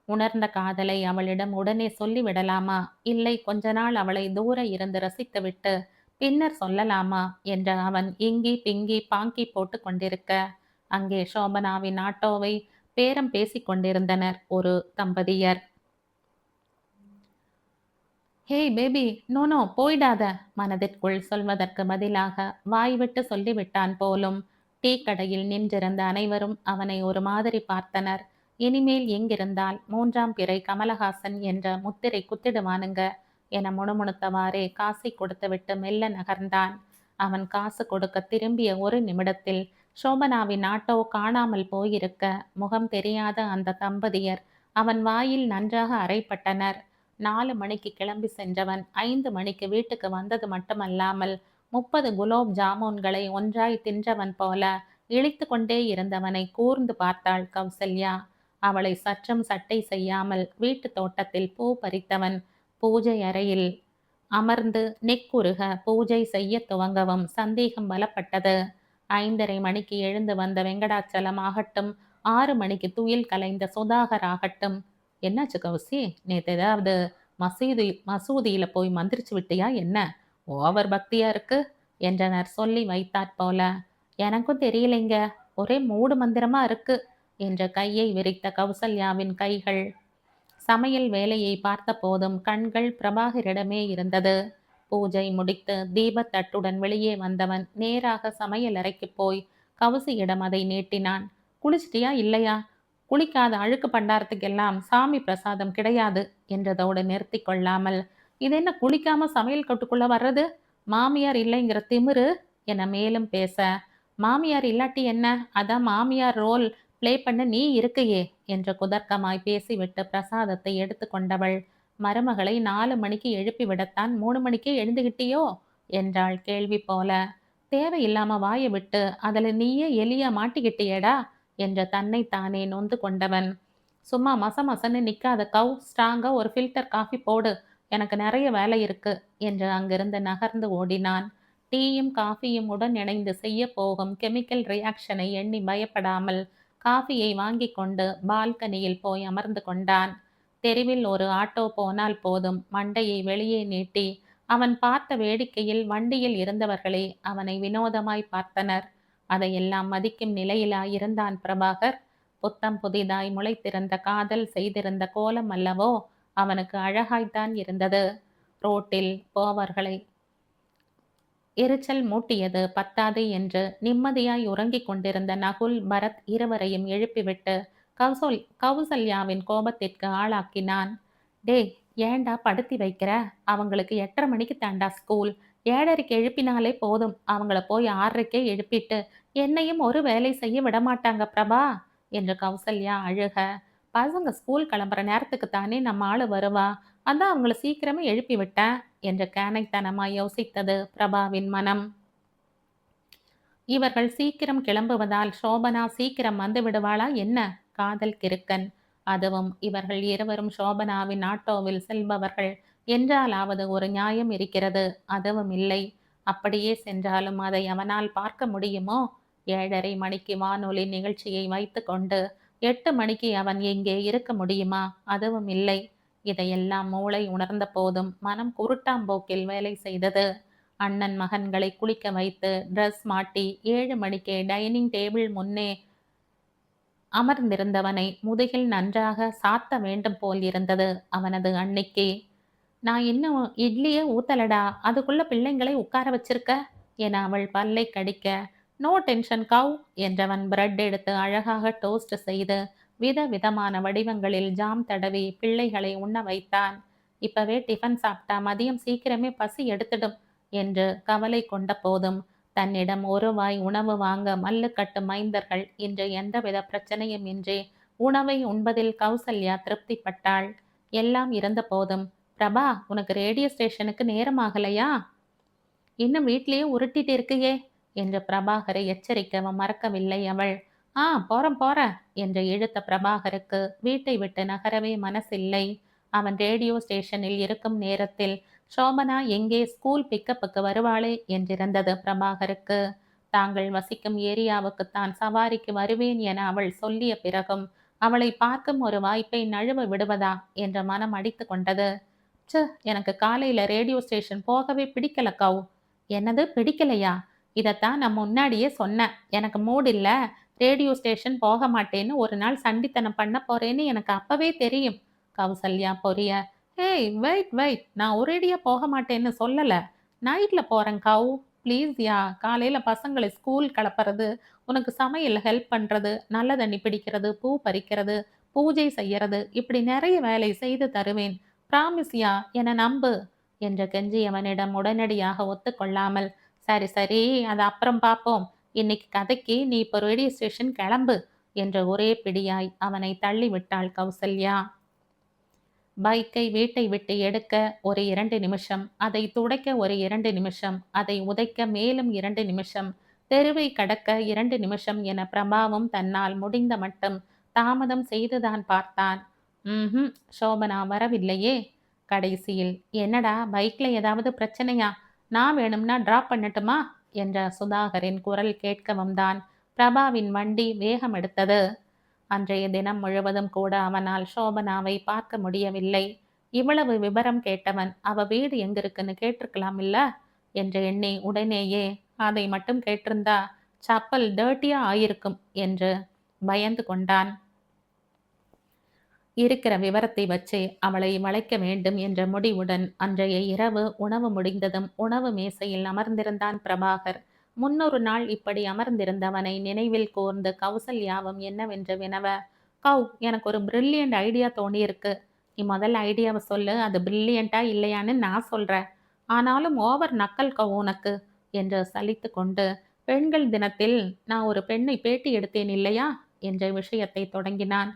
உணர்ந்த காதலை அவளிடம் உடனே சொல்லிவிடலாமா, இல்லை கொஞ்ச நாள் அவளை தூர இருந்து ரசித்துவிட்டு பின்னர் சொல்லலாமா என்று அவன் இங்கி பிங்கி பாங்கி போட்டு கொண்டிருக்க, அங்கே சோபனாவின் ஆட்டோவை பேரம் பேசிக் கொண்டிருந்தனர் ஒரு தம்பதியர். ஹேய் பேபி, நோ போயிடாத, மனதிற்குள் சொல்வதற்கு பதிலாக வாய்விட்டு சொல்லிவிட்டான் போலும். டீ கடையில் நின்றிருந்த அனைவரும் அவனை ஒரு மாதிரி பார்த்தனர். இனிமேல் எங்கிருந்தால் 3ஆம் பிறை கமலஹாசன் என்ற முத்திரை குத்திடுவானுங்க என முணுமுணுத்தவாறே காசை கொடுத்துவிட்டு மெல்ல நகர்ந்தான். அவன் காசு கொடுக்க திரும்பிய ஒரு நிமிடத்தில் சோபனாவின் ஆட்டோ காணாமல் போயிருக்க, முகம் தெரியாத அந்த தம்பதியர் அவன் வாயில் நன்றாக அறைப்பட்டனர். 4 மணிக்கு கிளம்பி சென்றவன் 5 மணிக்கு வீட்டுக்கு வந்தது மட்டுமல்லாமல் 30 குலோப் ஜாமூன்களை ஒன்றாய் தின்றவன் போல இழித்து கொண்டே இருந்தவனை கூர்ந்து பார்த்தாள் கௌசல்யா. அவளை சற்றும் சட்டை செய்யாமல் வீட்டு தோட்டத்தில் பூ பறித்தவன் பூஜை அறையில் அமர்ந்து நெக்குருக பூஜை செய்ய துவங்கவும் சந்தேகம் பலப்பட்டது. 5:30 மணிக்கு எழுந்து வந்த வெங்கடாச்சலம் ஆகட்டும், 6 மணிக்கு துயில் கலைந்த சுதாகர் ஆகட்டும், என்னாச்சு கௌசி, நேத்து ஏதாவது மசூதியில போய் மந்திரிச்சு விட்டியா என்ன? ஓவர் பக்தியா இருக்கு என்றனர் சொல்லி வைத்தாற் போல. எனக்கும் தெரியலைங்க, ஒரே மூடு மந்திரமா இருக்கு என்ற கையை விரித்த கௌசல்யாவின் கைகள். சமையல் வேலையை பார்த்த போதும் கண்கள் பிரபாகரிடமே இருந்தது. பூஜை முடித்து தீபத்தட்டுடன் வெளியே வந்தவன் நேராக சமையல் அறைக்கு போய் கௌசியிடம் அதை நீட்டினான். குளிச்சிட்டியா இல்லையா? குளிக்காத அழுக்கு பண்டாரத்துக்கெல்லாம் சாமி பிரசாதம் கிடையாது என்றதோடு நிறுத்தி கொள்ளாமல், இது என்ன குளிக்காம சமையல் கட்டுக்குள்ள வர்றது? மாமியார் இல்லைங்கிற திமிரு என மேலும் பேச, மாமியார் இல்லாட்டி என்ன, அதான் மாமியார் ரோல் பிளே பண்ண நீ இருக்கையே என்று குதர்க்கமாய் பேசிவிட்டு பிரசாதத்தை எடுத்து கொண்டவள், மருமகளை 4 மணிக்கு எழுப்பி விடத்தான் 3 மணிக்கே எழுந்துகிட்டியோ என்றாள் கேள்வி போல. தேவையில்லாம வாயை விட்டு அதில் நீயே எலியா மாட்டிக்கிட்டியேடா என்ற தன்னை தானே நொந்து கொண்டவன், சும்மா மசமசன்னு நிற்காத கவ், ஸ்ட்ராங்கா ஒரு ஃபில்டர் காஃபி போடு, எனக்கு நிறைய வேலை இருக்கு என்று அங்கிருந்து நகர்ந்து ஓடினான். டீயும் காஃபியும் உடன் இணைந்து செய்ய போகும் கெமிக்கல் ரியாக்ஷனை எண்ணி பயப்படாமல் காஃபியை வாங்கி கொண்டு பால்கனியில் போய் அமர்ந்து கொண்டான். தெருவில் ஒரு ஆட்டோ போனால் போதும், மண்டையை வெளியே நீட்டி அவன் பார்த்த வேடிக்கையில் வண்டியில் இருந்தவர்களே அவனை வினோதமாய் பார்த்தனர். அதையெல்லாம் மதிக்கும் நிலையிலா இருந்தான் பிரபாகர்? புத்தம் புதிதாய் முளைத்திருந்த காதல் செய்திருந்த கோலம் அல்லவோ அவனுக்கு அழகாய்த்தான் இருந்தது. ரோட்டில் போவர்களை எரிச்சல் மூட்டியது பத்தாது என்று நிம்மதியாய் உறங்கிக் கொண்டிருந்த நகுல், பரத் இருவரையும் எழுப்பிவிட்டு கௌசல்யாவின் கோபத்திற்கு ஆளாக்கினான். டேய், ஏண்டா படுத்தி வைக்கிற? அவங்களுக்கு 8:30 மணிக்கு தாண்டா ஸ்கூல். 7:30க்கு எழுப்பினாலே போதும், அவங்கள போய் 6:30க்கே எழுப்பிட்டு என்னையும் ஒரு வேலை செய்ய விடமாட்டாங்க பிரபா என்று கௌசல்யா அழுக. பசங்க ஸ்கூல் கிளம்புற நேரத்துக்கு தானே நம்ம ஆளு வருவா, அதான் அவங்கள சீக்கிரமே எழுப்பி விட்டேன் என்று கேனைத்தனமாய் யோசித்தது பிரபாவின் மனம். இவர்கள் சீக்கிரம் கிளம்புவதால் சோபனா சீக்கிரம் வந்து விடுவாளா என்ன? காதல் கிறுக்கன். அதுவும் இவர்கள் இருவரும் சோபனாவின் ஆட்டோவில் செல்பவர்கள் என்றாலாவது ஒரு நியாயம் இருக்கிறது. அதுவும் இல்லை. அப்படியே சென்றாலும் அதை அவனால் பார்க்க முடியுமோ? 7:30 மணிக்கு வானொலி நிகழ்ச்சியை வைத்து கொண்டு 8 மணிக்கு அவன் இங்கே இருக்க முடியுமா? அதுவும் இல்லை. இதையெல்லாம் மூளை உணர்ந்த போதும் மனம் குருட்டாம்போக்கில் வேலை செய்தது. அண்ணன் மகன்களை குளிக்க வைத்து ட்ரெஸ் மாட்டி 7 மணிக்கே டைனிங் டேபிள் முன்னே அமர்ந்திருந்தவனை முதுகில் நன்றாக சாத்த வேண்டும் போல் இருந்தது அவனது அன்னைக்கு. நான் இன்னும் இட்லியே ஊத்தலடா, அதுக்குள்ள பிள்ளைங்களை உட்கார வச்சிருக்க என அவள் பல்லை கடிக்க, நோ டென்ஷன் கவ் என்றவன் பிரெட் எடுத்து அழகாக டோஸ்ட் செய்து விதவிதமான வடிவங்களில் ஜாம் தடவி பிள்ளைகளை உண்ண வைத்தான். இப்பவே டிஃபன் சாப்பிட்டா மதியம் சீக்கிரமே பசி எடுத்துடும் என்று கவலை கொண்ட போதும் தன்னிடம் ஒரு வாய் உணவு வாங்க மல்லுக்கட்டு மைந்தர்கள் இன்று எந்தவித பிரச்சனையும் இன்றி உணவை உண்பதில் கௌசல்யா திருப்திப்பட்டாள். எல்லாம் இருந்த போதும், பிரபா உனக்கு ரேடியோ ஸ்டேஷனுக்கு நேரமாகலையா? இன்னும் வீட்லயே உருட்டிட்டு இருக்கையே என்று பிரபாகரை எச்சரிக்கவும் மறக்கவில்லை அவள். போறேன் என்று இழுத்த பிரபாகருக்கு வீட்டை விட்டு நகரவே மனசில்லை. அவன் ரேடியோ ஸ்டேஷனில் இருக்கும் நேரத்தில் சோபனா எங்கே ஸ்கூல் பிக்கப்புக்கு வருவாளே என்றிருந்தது பிரபாகருக்கு. தாங்கள் வசிக்கும் ஏரியாவுக்கு தான் சவாரிக்கு வருவேன் என அவள் சொல்லிய பிறகும் அவளை பார்க்கும் ஒரு வாய்ப்பை நழுவ விடுவதா என்ற மனம் அடித்து கொண்டது. எனக்கு காலையில ரேடியோ ஸ்டேஷன் போகவே பிடிக்கல கவ். என்னது பிடிக்கலையா? இதைத்தான் நான் முன்னாடியே சொன்னேன். எனக்கு மூட் இல்ல, ரேடியோ ஸ்டேஷன் போக மாட்டேன்னு ஒரு நாள் சண்டித்தனம் பண்ண போறேன்னு எனக்கு அப்பவே தெரியும். கௌசல்யா பொரிய, ஹேய் வெயிட், நான் ஒரேடியா போக மாட்டேன்னு சொல்லல. நைட்ல போறேன் கவ். ப்ளீஸ் யா, காலையில பசங்களை ஸ்கூல் கிளப்புறது, உனக்கு சமையல் ஹெல்ப் பண்றது, நல்ல தண்ணி பிடிக்கிறது, பூ பறிக்கிறது, பூஜை செய்யறது, இப்படி நிறைய வேலை செய்து தருவேன். பிராமிஸ்யா என நம்பு என்று கெஞ்சியவனிடம் உடனடியாக ஒத்துக்கொள்ளாமல், சரி அது அப்புறம் பார்ப்போம், இன்னைக்கு கதைக்கு நீ இப்போ ரேடியோ ஸ்டேஷன் கிளம்பு என்று ஒரே பிடியாய் அவனை தள்ளிவிட்டாள் கௌசல்யா. பைக்கை வீட்டை விட்டு எடுக்க ஒரு 2 நிமிஷம், அதை துடைக்க ஒரு 2 நிமிஷம், அதை உதைக்க மேலும் 2 நிமிஷம், தெருவை கடக்க 2 நிமிஷம் என பிரபாவும் தன்னால் முடிந்த மட்டும் தாமதம் செய்துதான் பார்த்தான். சோபனா வரவில்லையே. கடைசியில், என்னடா பைக்ல ஏதாவது பிரச்சனையா? நான் வேணும்னா டிராப் பண்ணட்டுமா என்ற சுதாகரின் குரல் கேட்கவும் தான் பிரபாவின் வண்டி வேகம் எடுத்தது. அன்றைய தினம் முழுவதும் கூட அவனால் சோபனாவை பார்க்க முடியவில்லை. இவ்வளவு விபரம் கேட்டவன் அவ வீடு எங்கிருக்குன்னு கேட்டிருக்கலாம் இல்ல என்று எண்ணி உடனேயே அதை மட்டும் கேட்டிருந்தா சப்பல் டர்ட்டியா ஆயிருக்கும் என்று பயந்து கொண்டான். இருக்கிற விவரத்தை வச்சே அவளை வளைக்க வேண்டும் என்ற முடிவுடன் அன்றைய இரவு உணவு முடிந்ததும் உணவு மேசையில் அமர்ந்திருந்தான் பிரபாகர். முன்னொரு நாள் இப்படி அமர்ந்திருந்தவனை நினைவில் கூர்ந்து கௌசல்யாவும் என்னவென்று வினவ, கவ் எனக்கு ஒரு பிரில்லியன்ட் ஐடியா தோணியிருக்கு. நீ முதல்ல ஐடியாவை சொல்லு, அது பிரில்லியண்டா இல்லையான்னு நான் சொல்றேன். ஆனாலும் ஓவர் நக்கல் கவ் உனக்கு என்று சலித்து கொண்டு, பெண்கள் தினத்தில் நான் ஒரு பெண்ணை பேட்டி எடுத்தேன் இல்லையா என்ற விஷயத்தை தொடங்கினான்.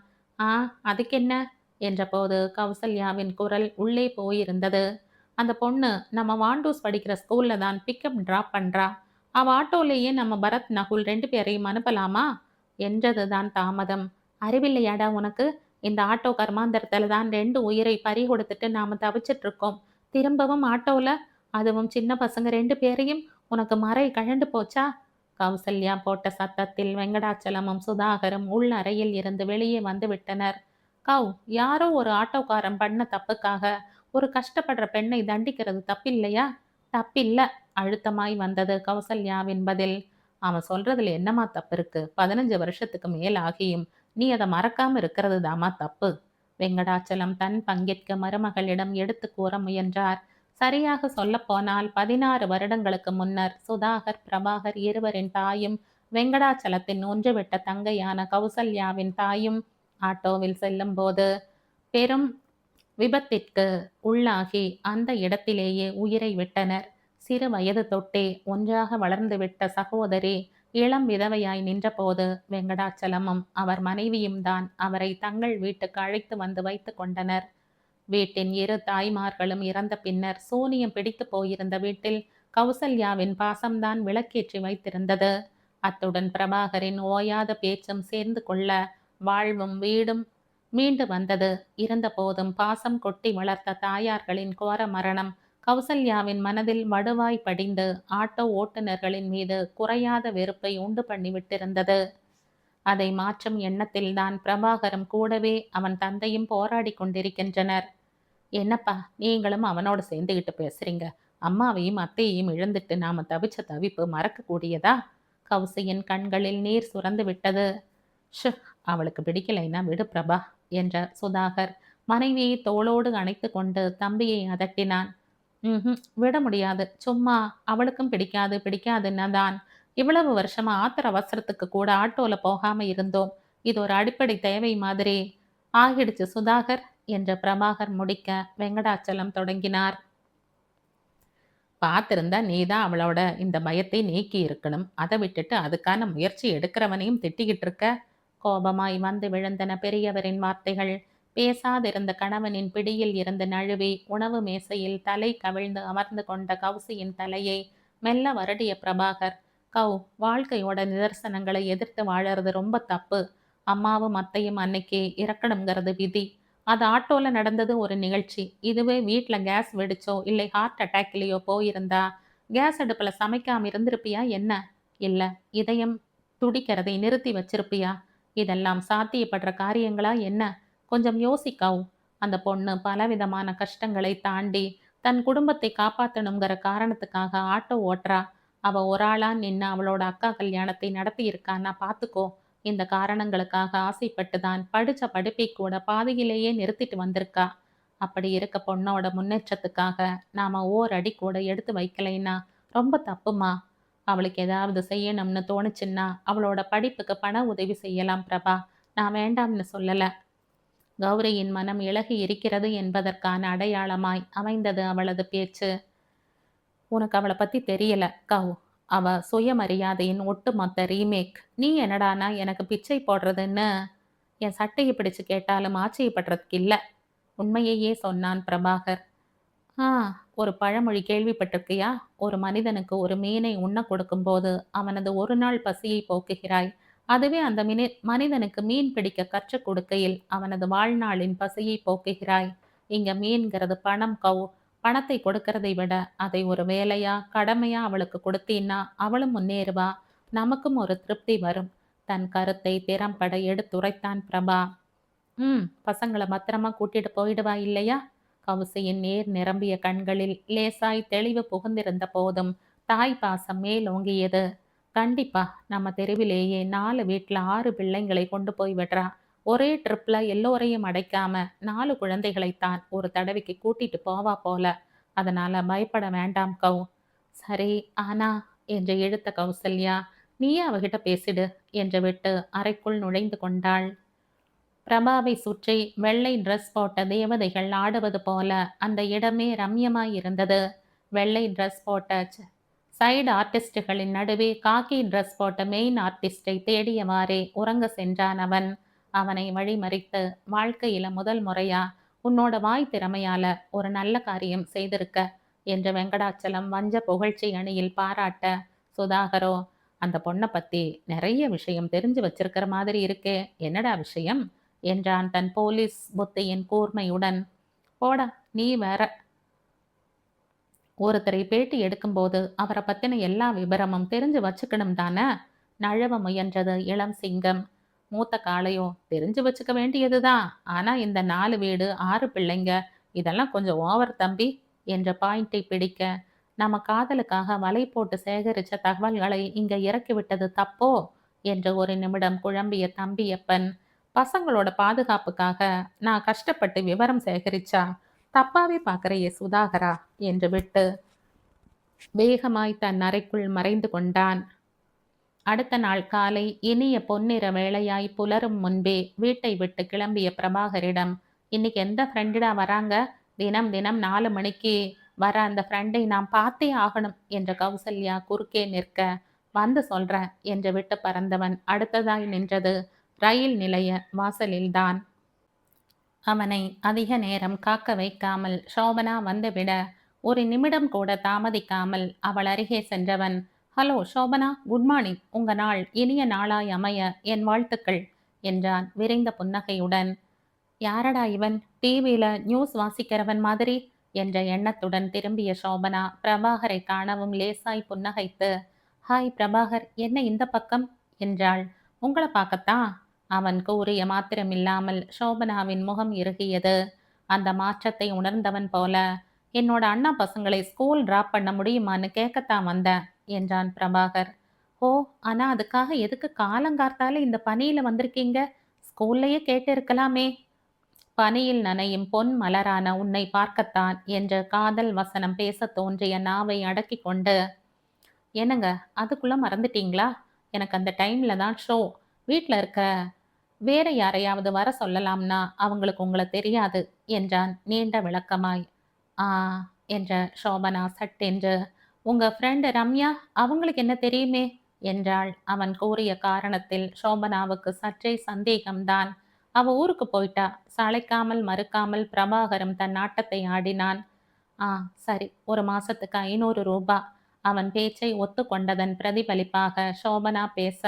அதுக்கென்ன என்றபோது கௌசல்யாவின் குரல் உள்ளே போயிருந்தது. அந்த பொண்ணு நம்ம வாண்டூஸ் படிக்கிற ஸ்கூல்ல தான் பிக்கப் டிராப் பண்றா. அவ ஆட்டோலேயே நம்ம பரத் நகுல் 2 பேரையும் அனுப்பலாமா என்றதுதான் தாமதம். அறிவில்லையாடா உனக்கு? இந்த ஆட்டோ கர்மாந்தரத்துல தான் 2 உயிரை பறி கொடுத்துட்டு நாம தவிச்சிட்டு இருக்கோம். திரும்பவும் ஆட்டோல, அதுவும் சின்ன பசங்க 2 பேரையும். உனக்கு மறை கழண்டு போச்சா? கௌசல்யா போட்ட சத்தத்தில் வெங்கடாச்சலமும் சுதாகரும் உள் அறையில் இருந்து வெளியே வந்து விட்டனர். கவ், யாரோ ஒரு ஆட்டோக்காரன் பண்ண தப்புக்காக ஒரு கஷ்டப்படுற பெண்ணை தண்டிக்கிறது தப்பில்லையா? தப்பில்ல, அழுத்தமாய் வந்தது கௌசல்யாவின் பதில். அவன் சொல்றதுல என்னமா தப்பு இருக்கு? 15 வருஷத்துக்கு மேல் ஆகியும் நீ அதை மறக்காம இருக்கிறது தாமா தப்பு. வெங்கடாச்சலம் தன் பங்கிற்கு மருமகளிடம் எடுத்து கூற முயன்றார். சரியாக சொல்லப்போனால் 16 வருடங்களுக்கு முன்னர் சுதாகர் பிரபாகர் இருவரின் தாயும் வெங்கடாச்சலத்தின் ஒன்றுவிட்ட தங்கையான கௌசல்யாவின் தாயும் ஆட்டோவில் செல்லும் போது பெரும் விபத்திற்கு உள்ளாகி அந்த இடத்திலேயே உயிரை விட்டனர். சிறு வயது தொட்டே ஒன்றாக வளர்ந்துவிட்ட சகோதரி இளம் விதவையாய் நின்றபோது வெங்கடாச்சலமும் அவர் மனைவியும் தான் அவரை தங்கள் வீட்டுக்கு அழைத்து வந்து வைத்து கொண்டனர். வீட்டின் 2 தாய்மார்களும் இறந்த பின்னர் சூனியம் பிடித்து போயிருந்த வீட்டில் கௌசல்யாவின் பாசம்தான் விளக்கேற்றி வைத்திருந்தது. அத்துடன் பிரபாகரின் ஓயாத பேச்சும் சேர்ந்து கொள்ள வாழ்வும் வீடும் மீண்டு வந்தது. இருந்தபோதும் பாசம் கொட்டி வளர்த்த தாயார்களின் கோர மரணம் கௌசல்யாவின் மனதில் வடுவாய் படிந்து ஆட்டோ ஓட்டுநர்களின் மீது குறையாத வெறுப்பை உண்டு பண்ணிவிட்டிருந்தது. அதை மாற்றும் எண்ணத்தில்தான் பிரபாகரும் கூடவே அவன் தந்தையும் போராடி கொண்டிருக்கின்றனர். என்னப்பா நீங்களும் அவனோட சேர்ந்துகிட்டு பேசுறீங்க? அம்மாவையும் அத்தையையும் இழந்துட்டு நாம தவிச்ச தவிப்பு மறக்கக்கூடியதா? கௌசியின் கண்களில் நீர் சுரந்து விட்டது. ஷு, அவளுக்கு பிடிக்கலைன்னா விடு பிரபா என்ற சுதாகர் மனைவியை தோளோடு அணைத்து கொண்டு தம்பியை அதட்டினான். விட முடியாது. சும்மா அவளுக்கும் பிடிக்காது பிடிக்காதுன்னு தான் இவ்வளவு வருஷமா ஆத்திர அவசரத்துக்கு கூட ஆட்டோல போகாம இருந்தோம். இது ஒரு அடிப்படை தேவை மாதிரி ஆகிடுச்சு சுதாகர் என்ற பிரபாகர் முடிக்க வெங்கடாச்சலம் தொடங்கினார். பார்த்திருந்தா நீதான் அவளோட இந்த பயத்தை நீக்கி இருக்கணும். அதை விட்டுட்டு அதுக்கான முயற்சி எடுக்கிறவனையும் திட்டிக்கிட்டு இருக்க. கோபமாய் வந்து விழுந்தன பெரியவரின் வார்த்தைகள். பேசாதிருந்த கணவனின் பிடியில் இருந்து நழுவி உணவு மேசையில் தலை கவிழ்ந்து அமர்ந்து கொண்ட கௌசியின் தலையை மெல்ல வருடிய பிரபாகர், வாழ்க்கையோட நிதர்சனங்களை எதிர்த்து வாழறது ரொம்ப தப்பு. அம்மாவும் அத்தையும் அன்னைக்கு இறக்கணுங்கிறது விதி. அது ஆட்டோல நடந்தது ஒரு நிகழ்ச்சி. இதுவே வீட்டில் கேஸ் வெடிச்சோ இல்லை ஹார்ட் அட்டாக்லேயோ போயிருந்தா கேஸ் அடுப்பில் சமைக்காம இருந்திருப்பியா என்ன? இல்லை இதயம் துடிக்கிறதை நிறுத்தி வச்சிருப்பியா? இதெல்லாம் சாத்தியப்படுற காரியங்களா என்ன? கொஞ்சம் யோசிக்காவும். அந்த பொண்ணு பலவிதமான கஷ்டங்களை தாண்டி தன் குடும்பத்தை காப்பாற்றணுங்கிற காரணத்துக்காக ஆட்டோ ஓட்டுறா. அவ ஒரு ஆளா நின்று அவளோட அக்கா கல்யாணத்தை நடத்தி இருக்கான்னா பார்த்துக்கோ. இந்த காரணங்களுக்காக ஆசைப்பட்டுதான் படிச்ச படிப்பை கூட பாதியிலேயே நிறுத்திட்டு வந்திருக்கா. அப்படி இருக்க பொண்ணோட முன்னேற்றத்துக்காக நாம ஓரடி கூட எடுத்து வைக்கலைன்னா ரொம்ப தப்புமா. அவளுக்கு ஏதாவது செய்யணும்னு தோணுச்சுன்னா அவளோட படிப்புக்கு பண உதவி செய்யலாம் பிரபா. நான் வேண்டாம்னு சொல்லல. கௌரியின் மனம் இளகி இருக்கிறது என்பதற்கான அடையாளமாய் அமைந்தது அவளது பேச்சு. உனக்கு அவளை பத்தி தெரியல கௌ. அவ சுயமரியாதையின் ஒட்டுமொத்த ரீமேக். நீ என்னடானா எனக்கு பிச்சை போடுறதுன்னு என் சட்டையை பிடிச்சு கேட்டாலும் ஆச்சரியப்படுறதுக்கு இல்லை. உண்மையையே சொன்னான் பிரபாகர். ஆ, ஒரு பழமொழி கேள்விப்பட்டிருக்கியா? ஒரு மனிதனுக்கு ஒரு மீனை உண்ண கொடுக்கும்போது அவனது ஒரு நாள் பசியை போக்குகிறாய். அதுவே அந்த மனிதனுக்கு மீன் பிடிக்க கற்றுக் கொடுக்கையில் அவனது வாழ்நாளின் பசியை போக்குகிறாய். இங்க மீன்கிறது பணம் கௌ. பணத்தை கொடுக்கறதை விட அதை ஒரு வேலையா கடமையா அவளுக்கு கொடுத்தீன்னா அவளும் முன்னேறுவா. நமக்கும் ஒரு திருப்தி வரும். தன் கருத்தை திறம்பட எடுத்துரைத்தான் பிரபா. பசங்களை பத்திரமா கூட்டிட்டு போயிடுவா இல்லையா? கவுசியின் நேர் நிரம்பிய கண்களில் லேசாய் தெளிவு புகுந்திருந்த போதும் தாய் பாசம் மேலோங்கியது. கண்டிப்பா. நம்ம தெருவிலேயே 4 வீட்டில் 6 பிள்ளைங்களை கொண்டு போய் விடுறா. ஒரே ட்ரிப்ல எல்லோரையும் அடைக்காம 4 குழந்தைகளைத்தான் ஒரு தடவைக்கு கூட்டிட்டு போவா போல. அதனால பயப்பட வேண்டாம் கௌ. சரி, ஆனா என்று இழுத்த கௌசல்யா, நீயே அவகிட்ட பேசிடு என்று விட்டு அறைக்குள் நுழைந்து கொண்டாள். பிரபாவை சுற்றி வெள்ளை ட்ரெஸ் போட்ட தேவதைகள் ஆடுவது போல அந்த இடமே ரம்யமாயிருந்தது. வெள்ளை ட்ரெஸ் போட்ட சைடு ஆர்டிஸ்டுகளின் நடுவே காக்கி ட்ரெஸ் போட்ட மெயின் ஆர்டிஸ்டை தேடியவாறே உறங்க சென்றான் அவன். அவனை வழிமறித்து, வாழ்க்கையில முதல் முறையா உன்னோட வாய் திறமையால ஒரு நல்ல காரியம் செய்திருக்க என்று வெங்கடாச்சலம் வஞ்ச புகழ்ச்சி அணியில் பாராட்ட, சுதாகரோ, அந்த பொண்ணை பத்தி நிறைய விஷயம் தெரிஞ்சு வச்சிருக்கிற மாதிரி இருக்கே, என்னடா விஷயம் என்றான் தன் போலீஸ் புத்தியின் கூர்மையுடன். போடா, நீ வேற. ஒருத்தரை பேட்டி எடுக்கும்போது அவரை பத்தின எல்லா விபரமும் தெரிஞ்சு வச்சுக்கணும் தானே? நழுவ முயன்றது இளம் சிங்கம். மூத்த காளையோ, தெரிஞ்சு வச்சுக்க வேண்டியதுதான். ஆனா இந்த 4 வீடு 6 பிள்ளைங்க இதெல்லாம் கொஞ்சம் ஓவர் தம்பி என்ற பாயிண்டை பிடிக்க, நம்ம காதலுக்காக வலை போட்டு சேகரிச்ச தகவல்களை இங்க இறக்கி விட்டது தப்போ என்று ஒரு நிமிடம் குழம்பிய தம்பியப்பன், பசங்களோட பாதுகாப்புக்காக நான் கஷ்டப்பட்டு விவரம் சேகரிச்சா தப்பாவே பார்க்குறையே சுதாகரா என்று விட்டு வேகமாய் தன் அறைக்குள் மறைந்து கொண்டான். அடுத்த நாள் காலை இனிய பொன்னிற வேளையாய் புலரும் முன்பே வீட்டை விட்டு கிளம்பிய பிரபாகரிடம், இன்னைக்கு எந்த ஃப்ரெண்டுடா வராங்க? தினம் தினம் 4 மணிக்கு வர அந்த ஃப்ரெண்டை நாம் பார்த்தே ஆகணும் என்ற கௌசல்யா குறுக்கே நிற்க, வந்து சொல்றேன் என்று விட்டு பறந்தவன் அடுத்ததாய் நின்றது ரயில் நிலைய வாசலில்தான். அவனை அதிக நேரம் காக்க வைக்காமல் சோபனா வந்துவிட, ஒரு நிமிடம் கூட தாமதிக்காமல் அவள் அருகே சென்றவன், ஹலோ சோபனா, குட் மார்னிங். உங்க நாள் இனிய நாளாய் அமைய என் வாழ்த்துக்கள் என்றான் விரைந்த புன்னகையுடன். யாரடா இவன் டிவியில நியூஸ் வாசிக்கிறவன் மாதிரி என்ற எண்ணத்துடன் திரும்பிய சோபனா பிரபாகரை காணவும் லேசாய் புன்னகைத்து, ஹாய் பிரபாகர், என்ன இந்த பக்கம் என்றாள். உங்களை பார்க்கத்தான் அவன் கூறிய மாத்திரமில்லாமல் சோபனாவின் முகம் இறுகியது. அந்த மாற்றத்தை உணர்ந்தவன் போல, என்னோட அண்ணா பசங்களை ஸ்கூல் டிராப் பண்ண முடியுமான்னு கேட்கத்தான் வந்தேன் என்றான் பிரபாகர். ஓ, ஆனா அதுக்காக எதுக்கு காலங்கார்த்தால இந்த பனியில வந்திருக்கீங்க? ஸ்கூல்லையே கேட்டு இருக்கலாமே. பனியில் நனையும் பொன் மலரான உன்னை பார்க்கத்தான் என்று காதல் வசனம் பேசத் தோன்றிய நாவை அடக்கிக் கொண்டு, என்னங்க, அதுக்குள்ள மறந்துட்டீங்களா? எனக்கு அந்த டைம்ல தான் ஷோ. வீட்டில் இருக்க வேற யாரையாவது வர சொல்லலாம்னா அவங்களுக்கு உங்களை தெரியாது என்றான் நீண்ட விளக்கமாய். ஆ என்ற சோபனா சட்டென்று, உங்க ஃப்ரெண்டு ரம்யா, அவங்களுக்கு என்ன தெரியுமே என்றாள். அவன் கூறிய காரணத்தில் சோபனாவுக்கு சற்றே சந்தேகம்தான். அவ ஊருக்கு போயிட்டா. சளைக்காமல் மறுக்காமல் பிரபாகரும் தன் ஆட்டத்தை ஆடினான். ஆ, சரி, ஒரு மாசத்துக்கு 500 ரூபா. அவன் பேச்சை ஒத்துக்கொண்டதன் பிரதிபலிப்பாக சோபனா பேச,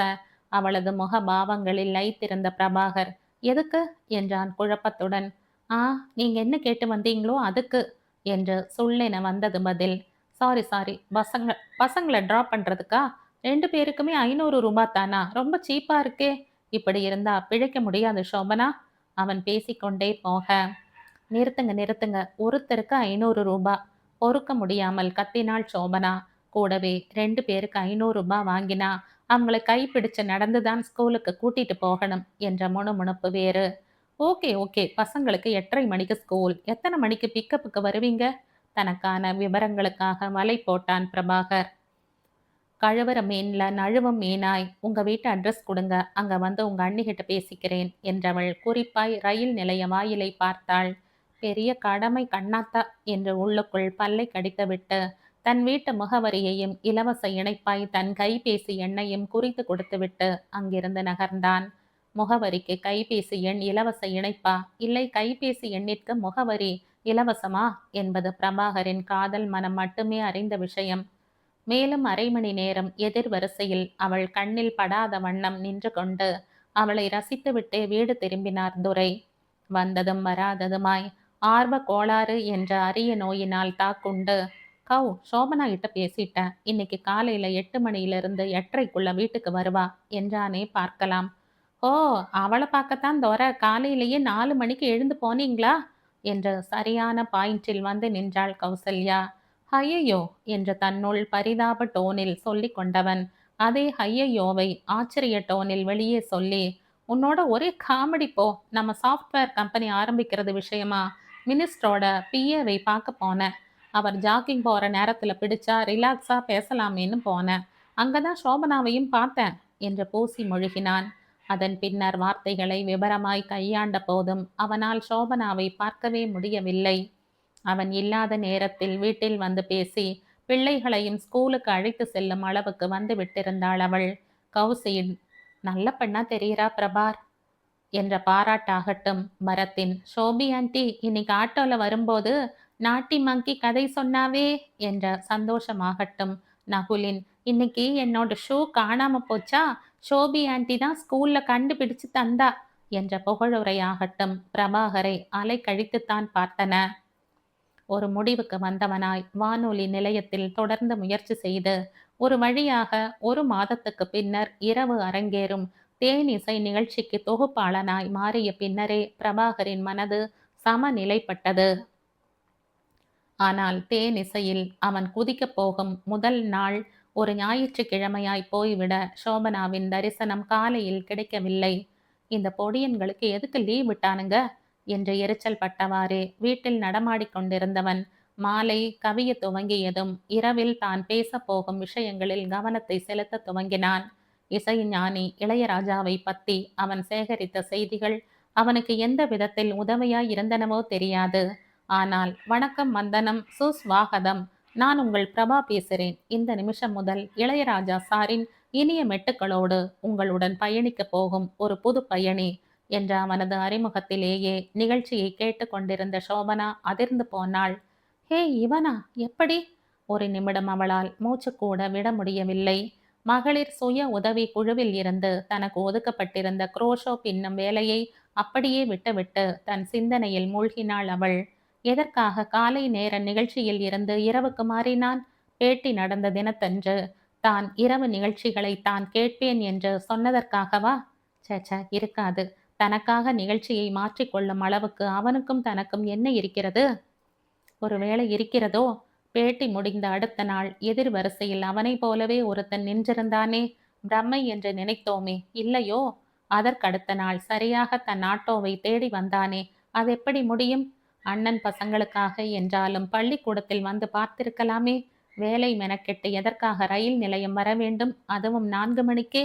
அவளது முகபாவங்களில் லயித்திருந்த பிரபாகர், எதுக்கு என்றான் குழப்பத்துடன். ஆ, நீங்க என்ன கேட்டு வந்தீங்களோ அதுக்கு என்று சுள்ளென வந்தது பதில். சாரி சாரி, பசங்களை ட்ராப் பண்றதுக்கா? 2 பேருக்குமே 500 ரூபா தானா? ரொம்ப சீப்பா இருக்கே. இப்படி இருந்தா பிழைக்க முடியாது சோபனா. அவன் பேசிக்கொண்டே போக, நிறுத்துங்க நிறுத்துங்க, ஒருத்தருக்கு 500 ரூபா. பொறுக்க முடியாமல் கத்தினாள் சோபனா. கூடவே 2 பேருக்கு 500 ரூபா வாங்கினா அவங்களை கைப்பிடிச்சு நடந்துதான் ஸ்கூலுக்கு கூட்டிட்டு போகணும் என்ற முணுமுணுப்பு வேறு. ஓகே ஓகே, பசங்களுக்கு 8:30 மணிக்கு ஸ்கூல், எத்தனை மணிக்கு பிக்கப்புக்கு வருவீங்க? தனக்கான விவரங்களுக்காக வலை போட்டான் பிரபாகர். கழுவுற மீன்ல நழுவும் மீனாய், உங்க வீட்டு அட்ரஸ் கொடுங்க, அங்க வந்து உங்க அண்ணிகிட்ட பேசிக்கிறேன் என்றவள் குறிப்பாய் ரயில் நிலைய வாயிலை பார்த்தாள். பெரிய கடமை கண்ணாத்தா என்று உள்ளுக்குள் பல்லை கடித்துவிட்டு தன் வீட்டு முகவரியையும் இலவச இணைப்பாய் தன் கைபேசி எண்ணையும் குறித்து கொடுத்துவிட்டு அங்கிருந்து நகர்ந்தான். முகவரிக்கு கைபேசி எண் இலவச இணைப்பா, இல்லை கைபேசி எண்ணிற்கு முகவரி இலவசமா என்பது பிரபாகரின் காதல் மனம் மட்டுமே அறிந்த விஷயம். மேலும் அரை மணி நேரம் எதிர் வரிசையில் அவள் கண்ணில் படாத வண்ணம் நின்று கொண்டு அவளை ரசித்துவிட்டே வீடு திரும்பினார் துரை. வந்ததும் வராததுமாய் ஆர்வ கோளாறு என்ற அரிய நோயினால் தாக்குண்டு, கவ், சோபனா கிட்ட பேசிட்டேன், இன்னைக்கு காலையில 8 மணியிலிருந்து 8:30க்குள்ள வீட்டுக்கு வருவா என்றானே பார்க்கலாம். ஓ, அவளை பார்க்கத்தான் துரை காலையிலேயே 4 மணிக்கு எழுந்து போனீங்களா என்று சரியான பாயிண்டில் வந்து நின்றாள் கௌசல்யா. ஹையையோ என்று தன்னுள் பரிதாப டோனில் சொல்லி கொண்டவன் அதே ஹையையோவை ஆச்சரிய டோனில் வெளியே சொல்லி, உன்னோட ஒரே காமெடி போ. நம்ம சாஃப்ட்வேர் கம்பெனி ஆரம்பிக்கிறது விஷயமா மினிஸ்டரோட பிஏவை பார்க்க போனேன். அவர் ஜாக்கிங் போகிற நேரத்தில் பிடிச்சா ரிலாக்ஸாக பேசலாமேன்னு போனேன். அங்கே தான் சோபனாவையும் பார்த்தேன் என்று பூசி மொழிகினான். அதன் பின்னர் வார்த்தைகளை விபரமாய் கையாண்ட போதும் அவனால் சோபனாவை பார்க்கவே முடியவில்லை. அவன் இல்லாத நேரத்தில் வீட்டில் வந்து பேசி பிள்ளைகளையும் ஸ்கூலுக்கு அழைத்து செல்லும் அளவுக்கு வந்து விட்டிருந்தாள் அவள். கௌசியின், நல்ல பெண்ணா தெரிகிறா பிரபார் என்ற பாராட்டாகட்டும், பரத்தின், ஷோபி ஆண்டி இன்னைக்கு ஆட்டோல வரும்போது நாட்டி மங்கி கதை சொன்னாவே என்ற சந்தோஷமாகட்டும், நகுலின், இன்னைக்கு என்னோட ஷூ காணாம போச்சா, ஷோபி ஆண்டி தான் ஸ்கூல்ல கண்டுபிடிச்சு தந்தா என்ற புகழுரையாகட்டும், பிரபாகரை அலை கழித்துத்தான் பார்த்தன. ஒரு முடிவுக்கு வந்தவனாய் வானொலி நிலையத்தில் தொடர்ந்து முயற்சி செய்து ஒரு வழியாக 1 மாதத்துக்கு பின்னர் இரவு அரங்கேறும் தேனிசை நிகழ்ச்சிக்கு தொகுப்பாளனாய் மாறிய பின்னரே பிரபாகரின் மனது சமநிலைப்பட்டது. ஆனால் தேனிசையில் அவன் குதிக்கப் போகும் முதல் நாள் ஒரு ஞாயிற்றுக்கிழமையாய் போய்விட சோபனாவின் தரிசனம் காலையில் கிடைக்கவில்லை. இந்த பொடியன்களுக்கு எதுக்கு லீவ் விட்டானுங்க என்று எரிச்சல் பட்டவாறே வீட்டில் நடமாடிக் கொண்டிருந்தவன் மாலை கவிய துவங்கியதும் இரவில் தான் பேசப் போகும் விஷயங்களில் கவனத்தை செலுத்த துவங்கினான். இசைஞானி இளையராஜாவை பற்றி அவன் சேகரித்த செய்திகள் அவனுக்கு எந்த விதத்தில் உதவியாய் இருந்தனவோ தெரியாது. ஆனால் வணக்கம் வந்தனம் சுஸ்வாகதம், நான் உங்கள் பிரபா பேசுகிறேன். இந்த நிமிஷம் முதல் இளையராஜா சாரின் இனிய மெட்டுக்களோடு உங்களுடன் பயணிக்கப் போகும் ஒரு புது பயணி என்ற அவனது அறிமுகத்திலேயே நிகழ்ச்சியை கேட்டு கொண்டிருந்த சோபனா அதிர்ந்து போனாள். ஹே, இவனா? எப்படி? ஒரு நிமிடம் அவளால் மூச்சு கூட விட முடியவில்லை. மகளிர் சுய உதவி குழுவில் இருந்து தனக்கு ஒதுக்கப்பட்டிருந்த குரோஷோ பின்னும் வேலையை அப்படியே விட்டுவிட்டு தன் சிந்தனையில் மூழ்கினாள் அவள். எதற்காக காலை நேர நிகழ்ச்சியில் இருந்து இரவுக்கு மாறினான்? பேட்டி நடந்த தினத்தன்று தான் இரவு நிகழ்ச்சிகளை தான் கேட்பேன் என்று சொன்னதற்காகவா? ச்ச இருக்காது. தனக்காக நிகழ்ச்சியை மாற்றிக்கொள்ளும் அளவுக்கு அவனுக்கும் தனக்கும் என்ன இருக்கிறது? ஒருவேளை இருக்கிறதோ? பேட்டி முடிந்த அடுத்த நாள் எதிர் வரிசையில் அவனைப் போலவே ஒருத்தன் நின்றிருந்தானே, பிரம்மை என்று நினைத்தோமே, இல்லையோ? அதற்கடுத்த நாள் சரியாக தன் ஆட்டோவை தேடி வந்தானே, அதெப்படி முடியும்? அண்ணன் பசங்களுக்காக என்றாலும் பள்ளிக்கூடத்தில் வந்து பார்த்திருக்கலாமே. வேலை மெனக்கெட்டு எதற்காக ரயில் நிலையம் வர வேண்டும், அதுவும் 4 மணிக்கே?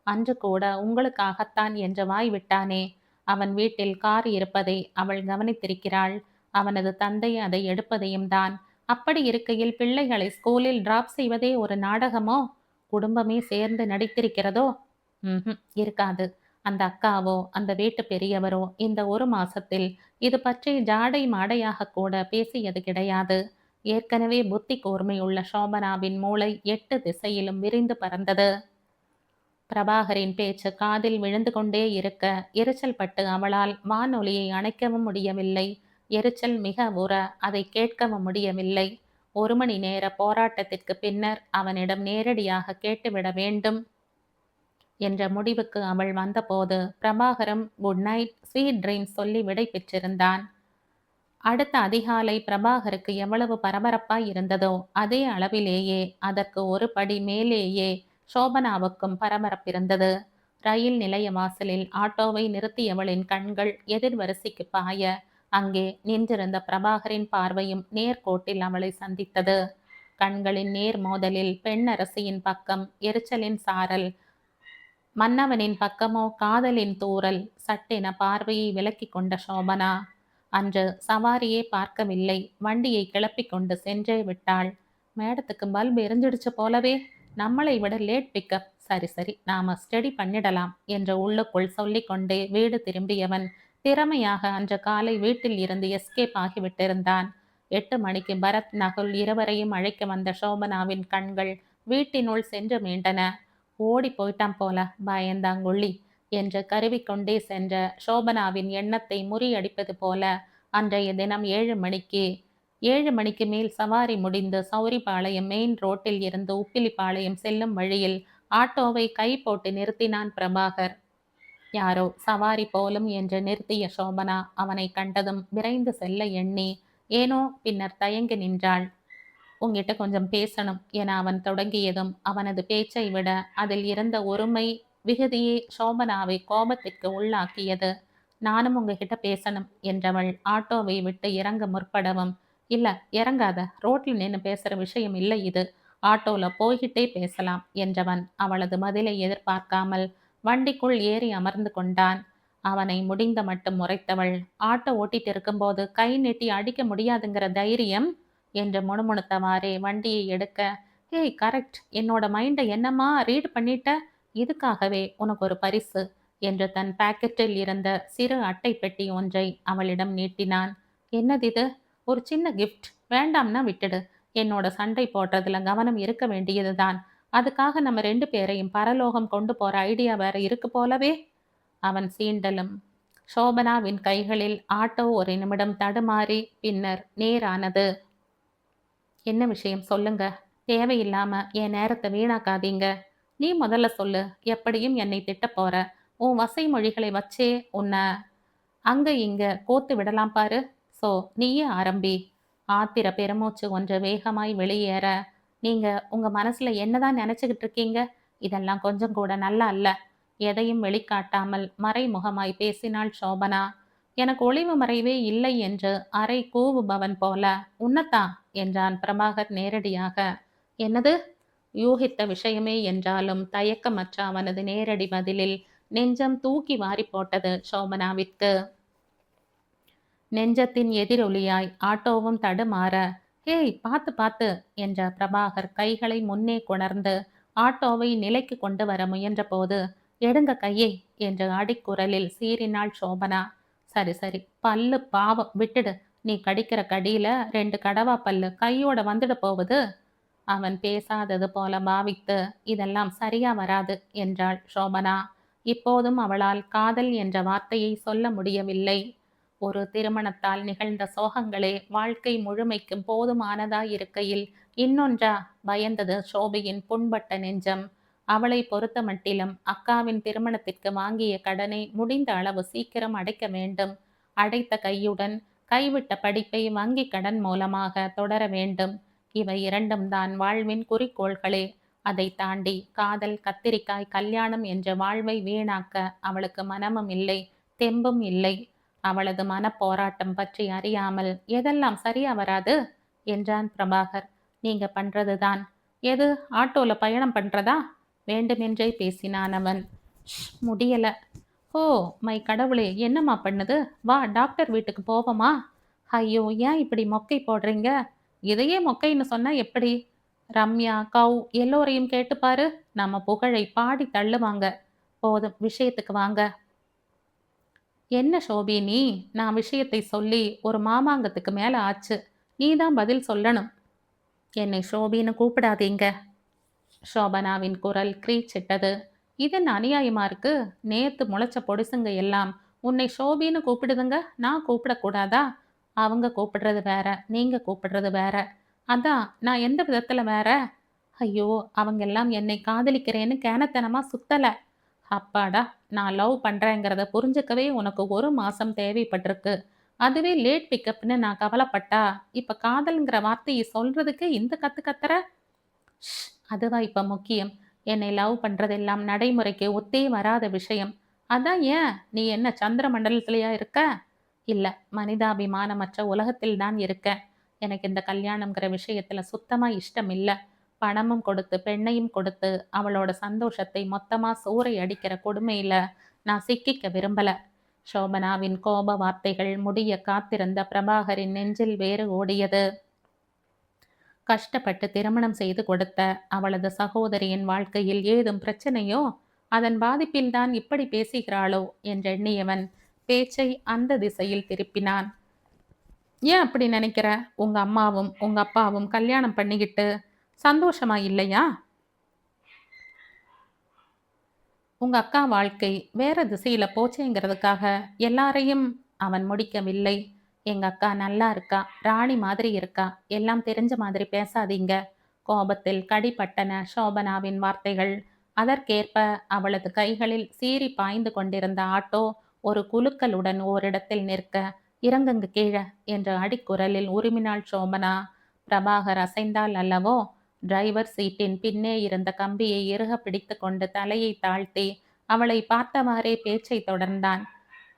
அன்று கூட உங்களுக்காகத்தான் என்று வாய் விட்டானே. அவன் வீட்டில் கார் இருப்பதை அவள் கவனித்திருக்கிறாள். அவனது தந்தை அதை எடுப்பதையும் தான். அப்படி இருக்கையில் பிள்ளைகளை ஸ்கூலில் டிராப் செய்வதே ஒரு நாடகமோ? குடும்பமே சேர்ந்து நடித்திருக்கிறதோ? இருக்காது. அந்த அக்காவோ அந்த வீட்டு பெரியவரோ இந்த 1 மாசத்தில் இது பற்றி ஜாடை மாடையாக கூட பேசியது கிடையாது. ஏற்கனவே புத்தி கூர்மையுள்ள சோபனாவின் மூளை 8 திசையிலும் விரிந்து பறந்தது. பிரபாகரின் பேச்சு காதில் விழுந்து கொண்டே இருக்க எரிச்சல் பட்டு அவளால் வானொலியை அணைக்கவும் முடியவில்லை. எரிச்சல் மிக உற அதை கேட்கவும் முடியவில்லை. 1 மணி நேர போராட்டத்திற்கு பின்னர் அவனிடம் நேரடியாக கேட்டுவிட வேண்டும் என்ற முடிவுக்கு அவள் வந்தபோது பிரபாகரம் குட் நைட் ஸ்வீட் ட்ரீம்ஸ் சொல்லி விடை பெற்றிருந்தான். அடுத்த அதிகாலை பிரபாகருக்கு எவ்வளவு பரபரப்பாய் இருந்ததோ அதே அளவிலேயே அதற்கு ஒரு படி மேலேயே சோபனாவுக்கும் பரபரப்பிருந்தது. ரயில் நிலைய வாசலில் ஆட்டோவை நிறுத்தியவளின் கண்கள் எதிர்வரிசைக்கு பாய அங்கே நின்றிருந்த பிரபாகரின் பார்வையும் நேர்கோட்டில் அவளை சந்தித்தது. கண்களின் நேர் மோதலில் பெண்ணரசியின் பக்கம் எரிச்சலின் சாரல், மன்னவனின் பக்கமோ காதலின் தூறல். சட்டென பார்வையை விலக்கி கொண்ட சோபனா அன்று சவாரியே பார்க்கவில்லை. வண்டியை கிளப்பிக் கொண்டு சென்றே விட்டாள். மேடத்துக்கு பல்ப் எரிஞ்சிடுச்சு போலவே. நம்மளை விட லேட் பிக்கப். சரி சரி, நாம ஸ்டடி பண்ணிடலாம் என்று உள்ளுக்குள் சொல்லிக்கொண்டே வீடு திரும்பியவன் திறமையாக அன்று காலை வீட்டில் இருந்து எஸ்கேப் ஆகிவிட்டிருந்தான். 8 மணிக்கு பரத் நகுல் இருவரையும் அழைக்க வந்த சோபனாவின் கண்கள் வீட்டினுள் சென்று மீண்டன. ஓடி போயிட்டான் போல பயந்தாங்குள்ளி என்று கருவிக்கொண்டே சென்ற சோபனாவின் எண்ணத்தை முறியடிப்பது போல அன்றைய தினம் 7 மணிக்கு மேல் சவாரி முடிந்து சௌரிபாளையம் மெயின் ரோட்டில் இருந்து உப்பிலிப்பாளையம் செல்லும் வழியில் ஆட்டோவை கை போட்டு நிறுத்தினான் பிரபாகர். யாரோ சவாரி போலும் என்று நிறுத்திய சோபனா அவனை கண்டதும் விரைந்து செல்ல எண்ணி ஏனோ பின்னர் தயங்கி நின்றாள். உங்கிட்ட கொஞ்சம் பேசணும் என அவன் தொடங்கியதும் அவனது பேச்சை விட அதில் இருந்த ஒருமை விகுதியே சோபனாவை கோபத்திற்கு உள்ளாக்கியது. நானும் உங்ககிட்ட பேசணும் என்றவள் ஆட்டோவை விட்டு இறங்க முற்படவும், இல்ல இறங்காத, ரோட்ல நின்று பேசுற விஷயம் இல்லை இது, ஆட்டோல போய்கிட்டே பேசலாம் என்றவன் அவளது பதிலை எதிர்பார்க்காமல் வண்டிக்குள் ஏறி அமர்ந்து கொண்டான். அவனை முடிந்த மட்டும் முறைத்தவள், ஆட்டோ ஓட்டிட்டு இருக்கும்போது கை நீட்டி அடிக்க முடியாதுங்கிற தைரியம் என்று முணுமுணுத்தவாறே வண்டியை எடுக்க, ஹேய் கரெக்ட், என்னோட மைண்டை என்னம்மா ரீட் பண்ணிட்ட, இதுக்காகவே உனக்கு ஒரு பரிசு என்று தன் பாக்கெட்டில் இருந்த சிறு அட்டை பெட்டி ஒன்றை அவளிடம் நீட்டினான். என்னது இது? ஒரு சின்ன கிஃப்ட். வேண்டாம்னா விட்டுடு. என்னோட சண்டை போடுறதுல கவனம் இருக்க வேண்டியதுதான். அதுக்காக நம்ம 2 பேரையும் பரலோகம் கொண்டு போற ஐடியா வேற இருக்கு போலவே. அவன் சீண்டலும். சோபனாவின் கைகளில் ஆட்டோ ஒரு நிமிடம் தடுமாறி பின்னர் நேரானது. என்ன விஷயம் சொல்லுங்க. தேவையில்லாம என் நேரத்தை வீணாக்காதீங்க. நீ முதல்ல சொல்லு. எப்படியும் என்னை திட்டப் போற. உன் வசை மொழிகளை வச்சே உன்னை அங்க இங்க கோத்து விடலாம் பாரு. சோ நீயே ஆரம்பி. ஆத்திர பெருமூச்சு ஒன்று வேகமாய் வெளியேற, நீங்க உங்க மனசுல என்னதான் நினைச்சுக்கிட்டு இருக்கீங்க? இதெல்லாம் கொஞ்சம் கூட நல்லா அல்ல. எதையும் வெளிக்காட்டாமல் மறைமுகமாய் பேசினாள் சோபனா. எனக்கு ஒளிவு மறைவே இல்லை என்று அரை கூவுபவன் போல. உன்னத்தான் என்றான் பிரபாகர் நேரடியாக. என்னது? யூகித்த விஷயமே என்றாலும் தயக்கமற்ற அவனது நேரடி பதிலில் நெஞ்சம் தூக்கி வாரி போட்டது சோபனாவிற்கு. நெஞ்சத்தின் எதிரொலியாய் ஆட்டோவும் தடுமாற, ஹேய் பார்த்து பார்த்து என்ற பிரபாகர் கைகளை முன்னே கொணர்ந்து ஆட்டோவை நிலைக்கு கொண்டு வர முயன்ற போது, எடுங்க கையை என்று அடிக்குரலில் சீறினாள் சோபனா. சரி சரி, பல்லு பாவம், விட்டுடு. நீ கடிக்கிற கடியில 2 கடவா பல்லு கையோட வந்துட போகுது. அவன் பேசாதது போல பாவித்து, இதெல்லாம் சரியா வராது என்றாள் சோபனா. இப்போதும் அவளால் காதல் என்ற வார்த்தையை சொல்ல முடியவில்லை. ஒரு திருமணத்தால் நிகழ்ந்த சோகங்களே வாழ்க்கை முழுமைக்கும் போதுமானதாயிருக்கையில் இன்னொன்றா பயந்தது சோபியின் புண்பட்ட நெஞ்சம். அவளை பொறுத்தமட்டிலும் அக்காவின் திருமணத்திற்கு வாங்கிய கடனை முடிந்த அளவு சீக்கிரம் அடைக்க வேண்டும். அடைத்த கையுடன் கைவிட்ட படிப்பை வங்கி கடன் மூலமாக தொடர வேண்டும். இவை இரண்டும் தான் வாழ்வின் குறிக்கோள்களே. அதை தாண்டி காதல், கத்திரிக்காய் கல்யாணம் என்ற வாழ்வை வீணாக்க அவளுக்கு மனமும் இல்லை, தெம்பும் இல்லை. அவளது மனப்போராட்டம் பற்றி அறியாமல் எதெல்லாம் சரியா வராது என்றான் பிரபாகர். நீங்க பண்றதுதான். எது, ஆட்டோல பயணம் பண்றதா? வேண்டுமென்றே பேசினான் அவன். முடியல. ஓ மை கடவுளே, என்னம்மா பண்ணுது? வா டாக்டர் வீட்டுக்கு போவோமா? ஐயோ, ஏன் இப்படி மொக்கை போடுறீங்க? இதையே மொக்கைன்னு சொன்னா எப்படி? ரம்யா, கௌ எல்லோரையும் கேட்டுப்பாரு. நம்ம புகழை பாடி தள்ளுவாங்க. போதும், விஷயத்துக்கு வாங்க. என்ன சோபி நீ? நான் விஷயத்தை சொல்லி ஒரு மாமாங்கத்துக்கு மேல ஆச்சு. நீ தான் பதில் சொல்லணும். என்னை சோபின்னு கூப்பிடாதீங்க. சோபனாவின் குரல் கிரீச்சிட்டது. இதென்ன அநியாயமா இருக்கு? நேத்து முளைச்ச பொடிசுங்க எல்லாம் உன்னை சோபின்னு கூப்பிடுதுங்க, நான் கூப்பிடக்கூடாதா? அவங்க கூப்பிடுறது வேற, நீங்க கூப்பிடுறது வேற. அதான் நான் எந்த விதத்துல வேற? ஐயோ, அவங்க எல்லாம் என்னை காதலிக்கிறேன்னு கேனத்தனமா சுத்தல. அப்பாடா, நான் லவ் பண்றேங்கிறத புரிஞ்சுக்கவே உனக்கு 1 மாசம் தேவைப்பட்டிருக்கு. அதுவே லேட் பிக்கப்னு நான் கவலைப்பட்டா, இப்ப காதல்ங்கிற வார்த்தையை சொல்றதுக்கு இந்த கத்து கத்துற? அதுவா இப்ப முக்கியம்? என்னை லவ் பண்றதெல்லாம் நடைமுறைக்கு ஒத்தே வராத விஷயம். அதான் ஏன், நீ என்ன சந்திர மண்டலத்திலயா இருக்க? இல்ல, மனிதாபிமானமற்ற உலகத்தில் தான் இருக்க. எனக்கு இந்த கல்யாணம்ங்கிற விஷயத்துல சுத்தமா இஷ்டம் இல்ல. பணமும் கொடுத்து பெண்ணையும் கொடுத்து அவளோட சந்தோஷத்தை மொத்தமா சூறை அடிக்கிற கொடுமையில நான் சிக்கிக்க விரும்பல. சோபனாவின் கோப வார்த்தைகள் முடிய காத்திருந்த பிரபாகரின் நெஞ்சில் வேறு ஓடியது. கஷ்டப்பட்டு திருமணம் செய்து கொடுத்த அவளது சகோதரியின் வாழ்க்கையில் ஏதும் பிரச்சனையோ? அதன் பாதிப்பில்தான் இப்படி பேசுகிறாளோ என்றெண்ணியவன் பேச்சை அந்த திசையில் திருப்பினான். ஏன் அப்படி நினைக்கிற? உங்க அம்மாவும் உங்க அப்பாவும் கல்யாணம் பண்ணிக்கிட்டு சந்தோஷமா இல்லையா? உங்க அக்கா வாழ்க்கை வேற திசையில போச்சேங்கிறதுக்காக எல்லாரையும் அவன் முடிக்கவில்லை. எங்க அக்கா நல்லா இருக்கா, ராணி மாதிரி இருக்கா, எல்லாம் தெரிஞ்ச மாதிரி பேசாதீங்க. கோபத்தில் கடிபட்டன சோபனாவின் வார்த்தைகள். அதற்கேற்ப அவளது கைகளில் சீறி பாய்ந்து கொண்டிருந்த ஆட்டோ ஒரு குலுக்கலுடன் ஓரிடத்தில் நிற்க, இறங்குங்க கீழே என்ற அடிக்குரலில் உருமினாள் சோபனா. பிரபாகர் அசைந்தால் அல்லவோ. டிரைவர் சீட்டின் பின்னே இருந்த கம்பியை இறுக பிடித்து கொண்டு தலையை தாழ்த்தி அவளை பார்த்தவாறே பேச்சை தொடர்ந்தான்.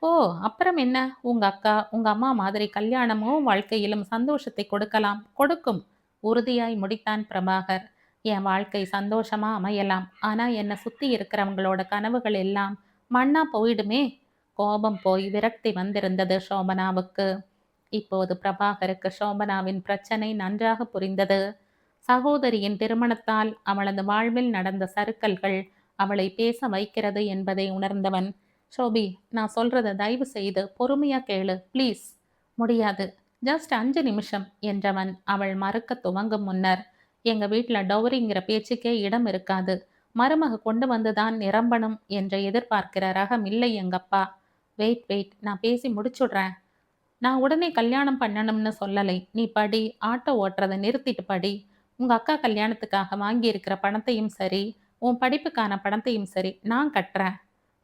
ஓ, அப்புறம் என்ன? உங்க அக்கா உங்க அம்மா மாதிரி கல்யாணமும் வாழ்க்கையிலும் சந்தோஷத்தை கொடுக்கலாம், கொடுக்கும். உறுதியாய் முடித்தான் பிரபாகர். என் வாழ்க்கை சந்தோஷமா அமையலாம், ஆனா என்னை சுத்தி இருக்கிறவங்களோட கனவுகள் எல்லாம் மண்ணா போயிடுமே. கோபம் போய் விரக்தி வந்திருந்தது சோபனாவுக்கு. இப்போது பிரபாகருக்கு சோபனாவின் பிரச்சனை நன்றாக புரிந்தது. சகோதரியின் திருமணத்தால் அவளது வாழ்வில் நடந்த சறுக்கல்கள் அவளை பேச வைக்கிறது என்பதை உணர்ந்தவன், சோபி, நான் சொல்றத தயவு செய்து பொறுமையா கேளு ப்ளீஸ். முடியாது, ஜஸ்ட் 5 நிமிஷம் என்றவன் அவள் மறுக்க துவங்கும் முன்னர், எங்க வீட்டில் டௌரிங்கிற பேச்சுக்கே இடம் இருக்காது. மருமக கொண்டு வந்துதான் நிரம்பணும் என்று எதிர்பார்க்கிற ரகம் இல்லை எங்கப்பா. வெயிட் வெயிட், நான் பேசி முடிச்சுடுறேன். நான் உடனே கல்யாணம் பண்ணணும்னு சொல்லலை. நீ படி, ஆட்டோ ஓட்டுறதை நிறுத்திட்டு படி. உங்க அக்கா கல்யாணத்துக்காக வாங்கியிருக்கிற பணத்தையும் சரி, உன் படிப்புக்கான பணத்தையும் சரி நான் கட்டுறேன்.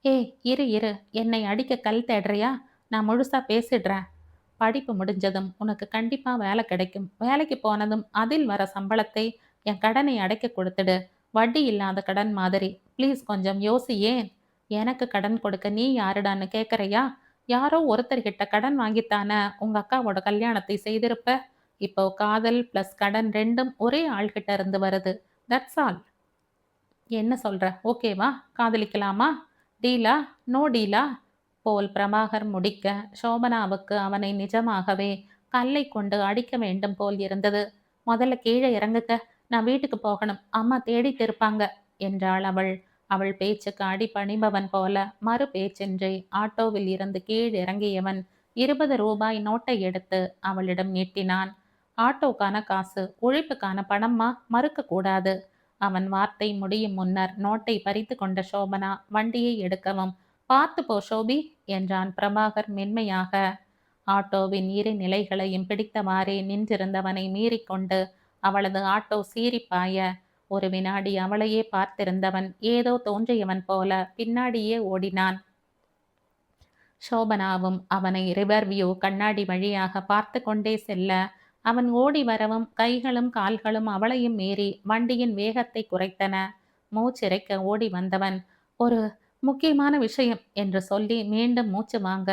ஏய் இரு இரு, என்னை அடிக்க கல் தேடுறியா? நான் முழுசா பேசிடுறேன். படிப்பு முடிஞ்சதும் உனக்கு கண்டிப்பா வேலை கிடைக்கும். வேலைக்கு போனதும் அதில் வர சம்பளத்தை என் கடனை அடைக்க கொடுத்துடு. வட்டி இல்லாத கடன் மாதிரி. ப்ளீஸ் கொஞ்சம் யோசி. ஏன்? எனக்கு கடன் கொடுக்க நீ யாருடான்னு கேட்குறியா? யாரோ ஒருத்தர்கிட்ட கடன் வாங்கித்தானே உங்க அக்காவோட கல்யாணத்தை செய்திருப்ப. இப்போ காதல் ப்ளஸ் கடன் ரெண்டும் ஒரே ஆள்கிட்ட இருந்து வருது. That's all. என்ன சொல்ற? ஓகேவா? காதலிக்கலாமா? டீலா? நோ டீலா? போல் பிரபாகர் முடிக்க சோபனாவுக்கு அவனை நிஜமாகவே கல்லை கொண்டு அடிக்க வேண்டும் போல் இருந்தது. முதல்ல கீழே இறங்குக்க, நான் வீட்டுக்கு போகணும், அம்மா தேடிட்டு இருப்பாங்க என்றாள் அவள். அவள் பேச்சுக்கு அடிபணிபவன் போல மறு பேச்சின்றி ஆட்டோவில் இருந்து கீழ் இறங்கியவன் 20 ரூபாய் நோட்டை எடுத்து அவளிடம் நீட்டினான். ஆட்டோக்கான காசு, உழைப்புக்கான பணம்மா, மறுக்க கூடாது. அவன் வார்த்தை முடியும் முன்னர் நோட்டை பறித்து கொண்ட சோபனா வண்டியை எடுக்கவும், பார்த்து போ ஷோபி என்றான் பிரபாகர் மென்மையாக. ஆட்டோவின் இரு நிலைகளையும் பிடித்தவாறே நின்றிருந்தவனை மீறிக்கொண்டு அவளது ஆட்டோ சீறிப்பாய, ஒரு வினாடி அவளையே பார்த்திருந்தவன் ஏதோ தோன்றியவன் போல பின்னாடியே ஓடினான். சோபனாவும் அவனை ரிவர் வியூ கண்ணாடி வழியாக பார்த்து கொண்டே செல்ல, அவன் ஓடி வரவும் கைகளும் கால்களும் அவளையும் மீறி வண்டியின் வேகத்தை குறைத்தன. மூச்சிறைக்க ஓடி வந்தவன், ஒரு முக்கியமான விஷயம் என்று சொல்லி மீண்டும் மூச்சு வாங்க,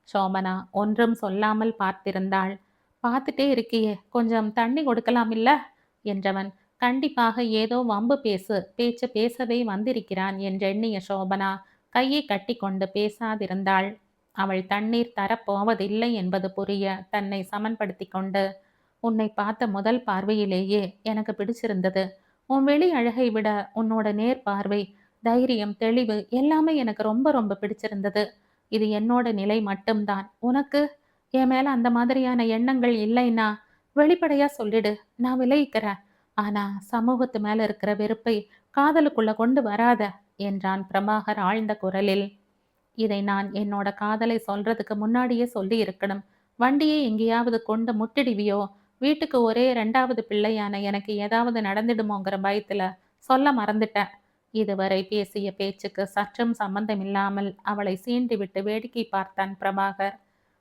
சோபனா ஒன்றும் சொல்லாமல் பார்த்திருந்தாள். பார்த்துட்டே இருக்கியே, கொஞ்சம் தண்ணி கொடுக்கலாமில்ல என்றவன், கண்டிப்பாக ஏதோ வம்பு பேச்சு பேசவே வந்திருக்கிறான் என்றெண்ணிய சோபனா கையை கட்டி கொண்டு பேசாதிருந்தாள். அவள் தண்ணீர் தரப்போவதில்லை என்பது புரிய தன்னை சமன்படுத்தி கொண்டு, உன்னை பார்த்த முதல் பார்வையிலேயே எனக்கு பிடிச்சிருந்தது. உன் வெளி அழகை விட உன்னோட நேர் பார்வை, தைரியம், தெளிவு எல்லாமே எனக்கு ரொம்ப ரொம்ப பிடிச்சிருந்தது. இது என்னோட நிலை மட்டும்தான். உனக்கு என் மேல அந்த மாதிரியான எண்ணங்கள் இல்லைன்னா வெளிப்படையா சொல்லிடு, நான் விலகிக்கிறேன். ஆனா சமூகத்து மேல இருக்கிற வெறுப்பை காதலுக்குள்ள கொண்டு வராத என்றான் பிரபாகர் ஆழ்ந்த குரலில். இதை நான் என்னோட காதலை சொல்றதுக்கு முன்னாடியே சொல்லி இருக்கணும். வண்டியை எங்கேயாவது கொண்டு முட்டிடுவியோ, வீட்டுக்கு ஒரே ரெண்டாவது பிள்ளையான எனக்கு ஏதாவது நடந்துடுமோங்கிற பயத்துல சொல்ல மறந்துட்டேன். இதுவரை பேசிய பேச்சுக்கு சற்றும் சம்பந்தமில்லாமல் அவளை சீண்டிவிட்டு வேடிக்கை பார்த்தான் பிரபாகர்.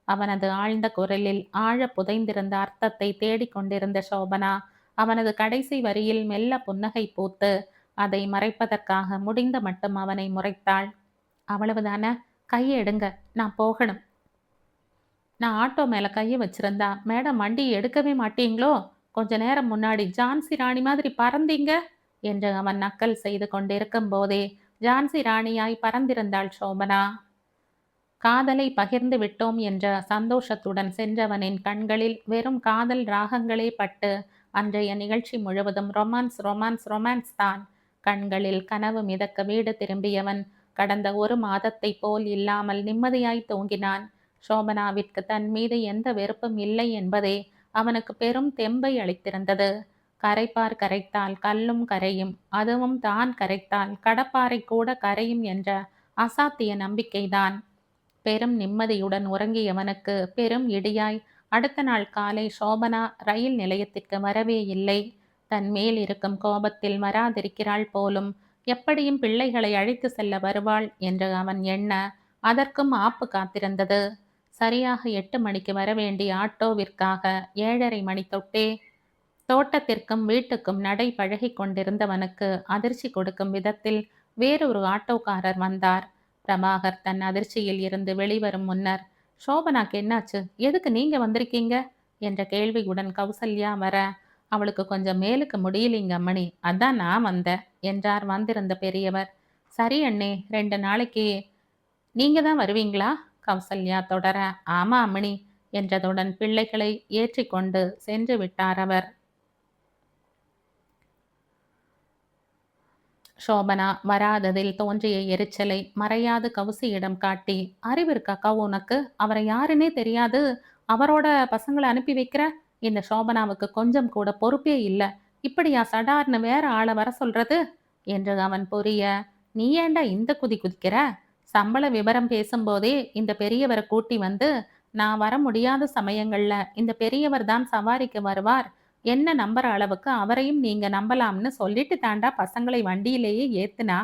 அவனது ஆழ்ந்த குரலில் ஆழ புதைந்திருந்த அர்த்தத்தை தேடிக்கொண்டிருந்த சோபனா அவனது கடைசி வரியில் மெல்ல புன்னகை பூத்து அதை மறைப்பதற்காக முடிந்த மட்டும் அவனை முறைத்தாள். அவ்வளவுதானே, கையை எடுங்க, நான் போகணும். நான் ஆட்டோ மேல கையை வச்சிருந்தா மேடம் வண்டி எடுக்கவே மாட்டீங்களோ? கொஞ்ச நேரம் முன்னாடி ஜான்சி ராணி மாதிரி பறந்தீங்க என்று அவன் நக்கல் செய்து கொண்டிருக்கும் போதே ஜான்சி ராணியாய் பறந்திருந்தாள் சோபனா. காதலை பகிர்ந்து விட்டோம் என்ற சந்தோஷத்துடன் சென்றவனின் கண்களில் வெறும் காதல் ராகங்களே பட்டு அன்றைய நிகழ்ச்சி முழுவதும் ரொமான்ஸ் ரொமான்ஸ் ரொமான்ஸ் தான். கண்களில் கனவு மிதக்க வீடு திரும்பியவன் கடந்த ஒரு மாதத்தை போல் இல்லாமல் நிம்மதியாய் தூங்கினான். சோபனாவிற்கு தன் மீது எந்த வெறுப்பும் இல்லை என்பதே அவனுக்கு பெரும் தெம்பை அளித்திருந்தது. கரைப்பார் கரைத்தால் கல்லும் கரையும், அதுவும் தான் கரைத்தால் கடப்பாறை கூட கரையும் என்ற அசாத்திய நம்பிக்கைதான். பெரும் நிம்மதியுடன் உறங்கியவனுக்கு பெரும் இடியாய் அடுத்த நாள் காலை சோபனா ரயில் நிலையத்திற்கு வரவே இல்லை. தன் மேல் இருக்கும் கோபத்தில் வராதிருக்கிறாள் போலும். எப்படியும் பிள்ளைகளை அழைத்து செல்ல வருவாள் என்று அவன் எண்ண அதற்கும் ஆப்பு காத்திருந்தது. சரியாக 8 மணிக்கு வரவேண்டிய ஆட்டோவிற்காக 7:30 மணி தொட்டே தோட்டத்திற்கும் வீட்டுக்கும் நடை பழகி கொண்டிருந்தவனுக்கு அதிர்ச்சி கொடுக்கும் விதத்தில் வேறொரு ஆட்டோக்காரர் வந்தார். பிரபாகர் தன் அதிர்ச்சியில் இருந்து வெளிவரும் முன்னர், சோபனாக்கு என்னாச்சு, எதுக்கு நீங்க வந்திருக்கீங்க என்ற கேள்வியுடன் கௌசல்யா வர, அவளுக்கு கொஞ்சம் மேலுக்கு முடியலிங்க அம்மணி, அதான் நான் வந்தேன் என்றார் வந்திருந்த பெரியவர். சரி அண்ணே, 2 நாளைக்கு நீங்க தான் வருவீங்களா? கௌசல்யா தொடர, ஆமா அம்மணி என்றதுடன் பிள்ளைகளை ஏற்றிக்கொண்டு சென்று விட்டார் அவர். சோபனா வராததில் தோன்றிய எரிச்சலை மறையாது கௌசியிடம் காட்டி, அறிவிருக்காக்கா உனக்கு, அவரை யாருன்னே தெரியாது, அவரோட பசங்களை அனுப்பி வைக்கிற? இந்த சோபனாவுக்கு கொஞ்சம் கூட பொறுப்பே இல்லை. இப்படியா சடார்னு வேற ஆளை வர சொல்றது என்று அவன் புரிய, நீ ஏண்டா இந்த குதி குதிக்கிற? சம்பள விவரம் பேசும்போதே இந்த பெரியவரை கூட்டி வந்து, நான் வர முடியாத சமயங்கள்ல இந்த பெரியவர் தான் சவாரிக்கு வருவார், என்ன நம்புற அளவுக்கு அவரையும் நீங்க நம்பலாம்னு சொல்லிட்டு தாண்டா பசங்களை வண்டியிலேயே ஏத்துனா.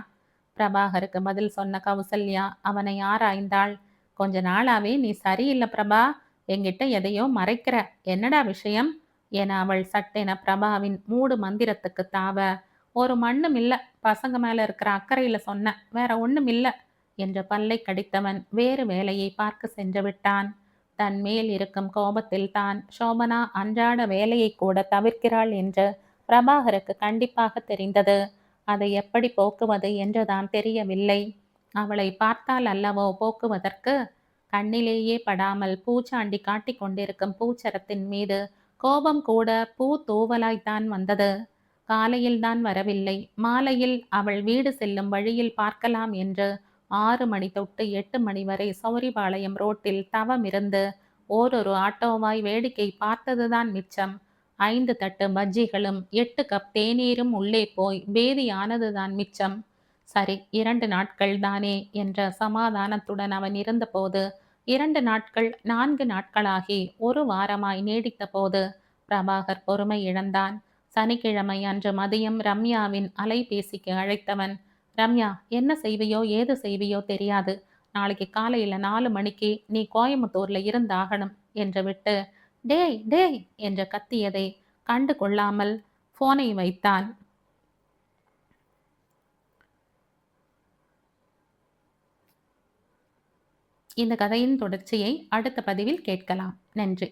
பிரபாகருக்கு பதில் சொன்ன கௌசல்யா அவனை ஆராய்ந்தாள். கொஞ்ச நாளாவே நீ சரியில்லை பிரபா, என்கிட்ட எதையோ மறைக்கிற, என்னடா விஷயம் என அவள் சட்டென பிரபாவின் மூடு மந்திரத்துக்கு தாவ, ஒரு மண்ணும் இல்ல, பசங்க மேல இருக்கிற அக்கறையில சொன்ன, வேற ஒண்ணும் இல்ல என்று பல்லை கடித்தவன் வேறு வேலையை பார்க்க சென்று விட்டான். தன் மேல் இருக்கும் கோபத்தில் தான் சோபனா அன்றாட வேலையை கூட தவிர்க்கிறாள் என்று பிரபாகருக்கு கண்டிப்பாக தெரிந்தது. அதை எப்படி போக்குவது என்றுதான் தெரியவில்லை. அவளை பார்த்தால் அல்லவோ போக்குவதற்கு. கண்ணிலேயே படாமல் பூச்சாண்டி காட்டிக் கொண்டிருக்கும் பூச்சரத்தின் மீது கோபம் கூட பூ தூவலாய்த்தான் வந்தது. காலையில் தான் வரவில்லை, மாலையில் அவள் வீடு செல்லும் வழியில் பார்க்கலாம் என்று 6 மணி தொட்டு 8 மணி வரை சௌரிபாளையம் ரோட்டில் தவமிருந்து ஓரொரு ஆட்டோவாய் வேடிக்கை பார்த்ததுதான் மிச்சம். 5 தட்டு பஜ்ஜிகளும் 8 கப் தேநீரும் உள்ளே போய் பேதியானதுதான் மிச்சம். சரி, 2 நாட்கள் தானே என்ற சமாதானத்துடன் அவன் இருந்தபோது, 2 நாட்கள் 4 நாட்களாகி 1 வாரமாய் நீடித்தபோது பிரபாகர் பொறுமை இழந்தான். சனிக்கிழமை அன்று மதியம் ரம்யாவின் அலைபேசிக்கு அழைத்தவன், ரம்யா, என்ன செய்வியோ ஏது செய்வியோ தெரியாது. நாளைக்கு காலையில 4 மணிக்கு நீ கோயமுத்தூர்ல இருந்தாகணும் என்று விட்டு, டேய் டேய் என்று கத்தியதை கண்டு கொள்ளாமல் போனை வைத்தான். இந்த கதையின் தொடர்ச்சியை அடுத்த பதிவில் கேட்கலாம். நன்றி.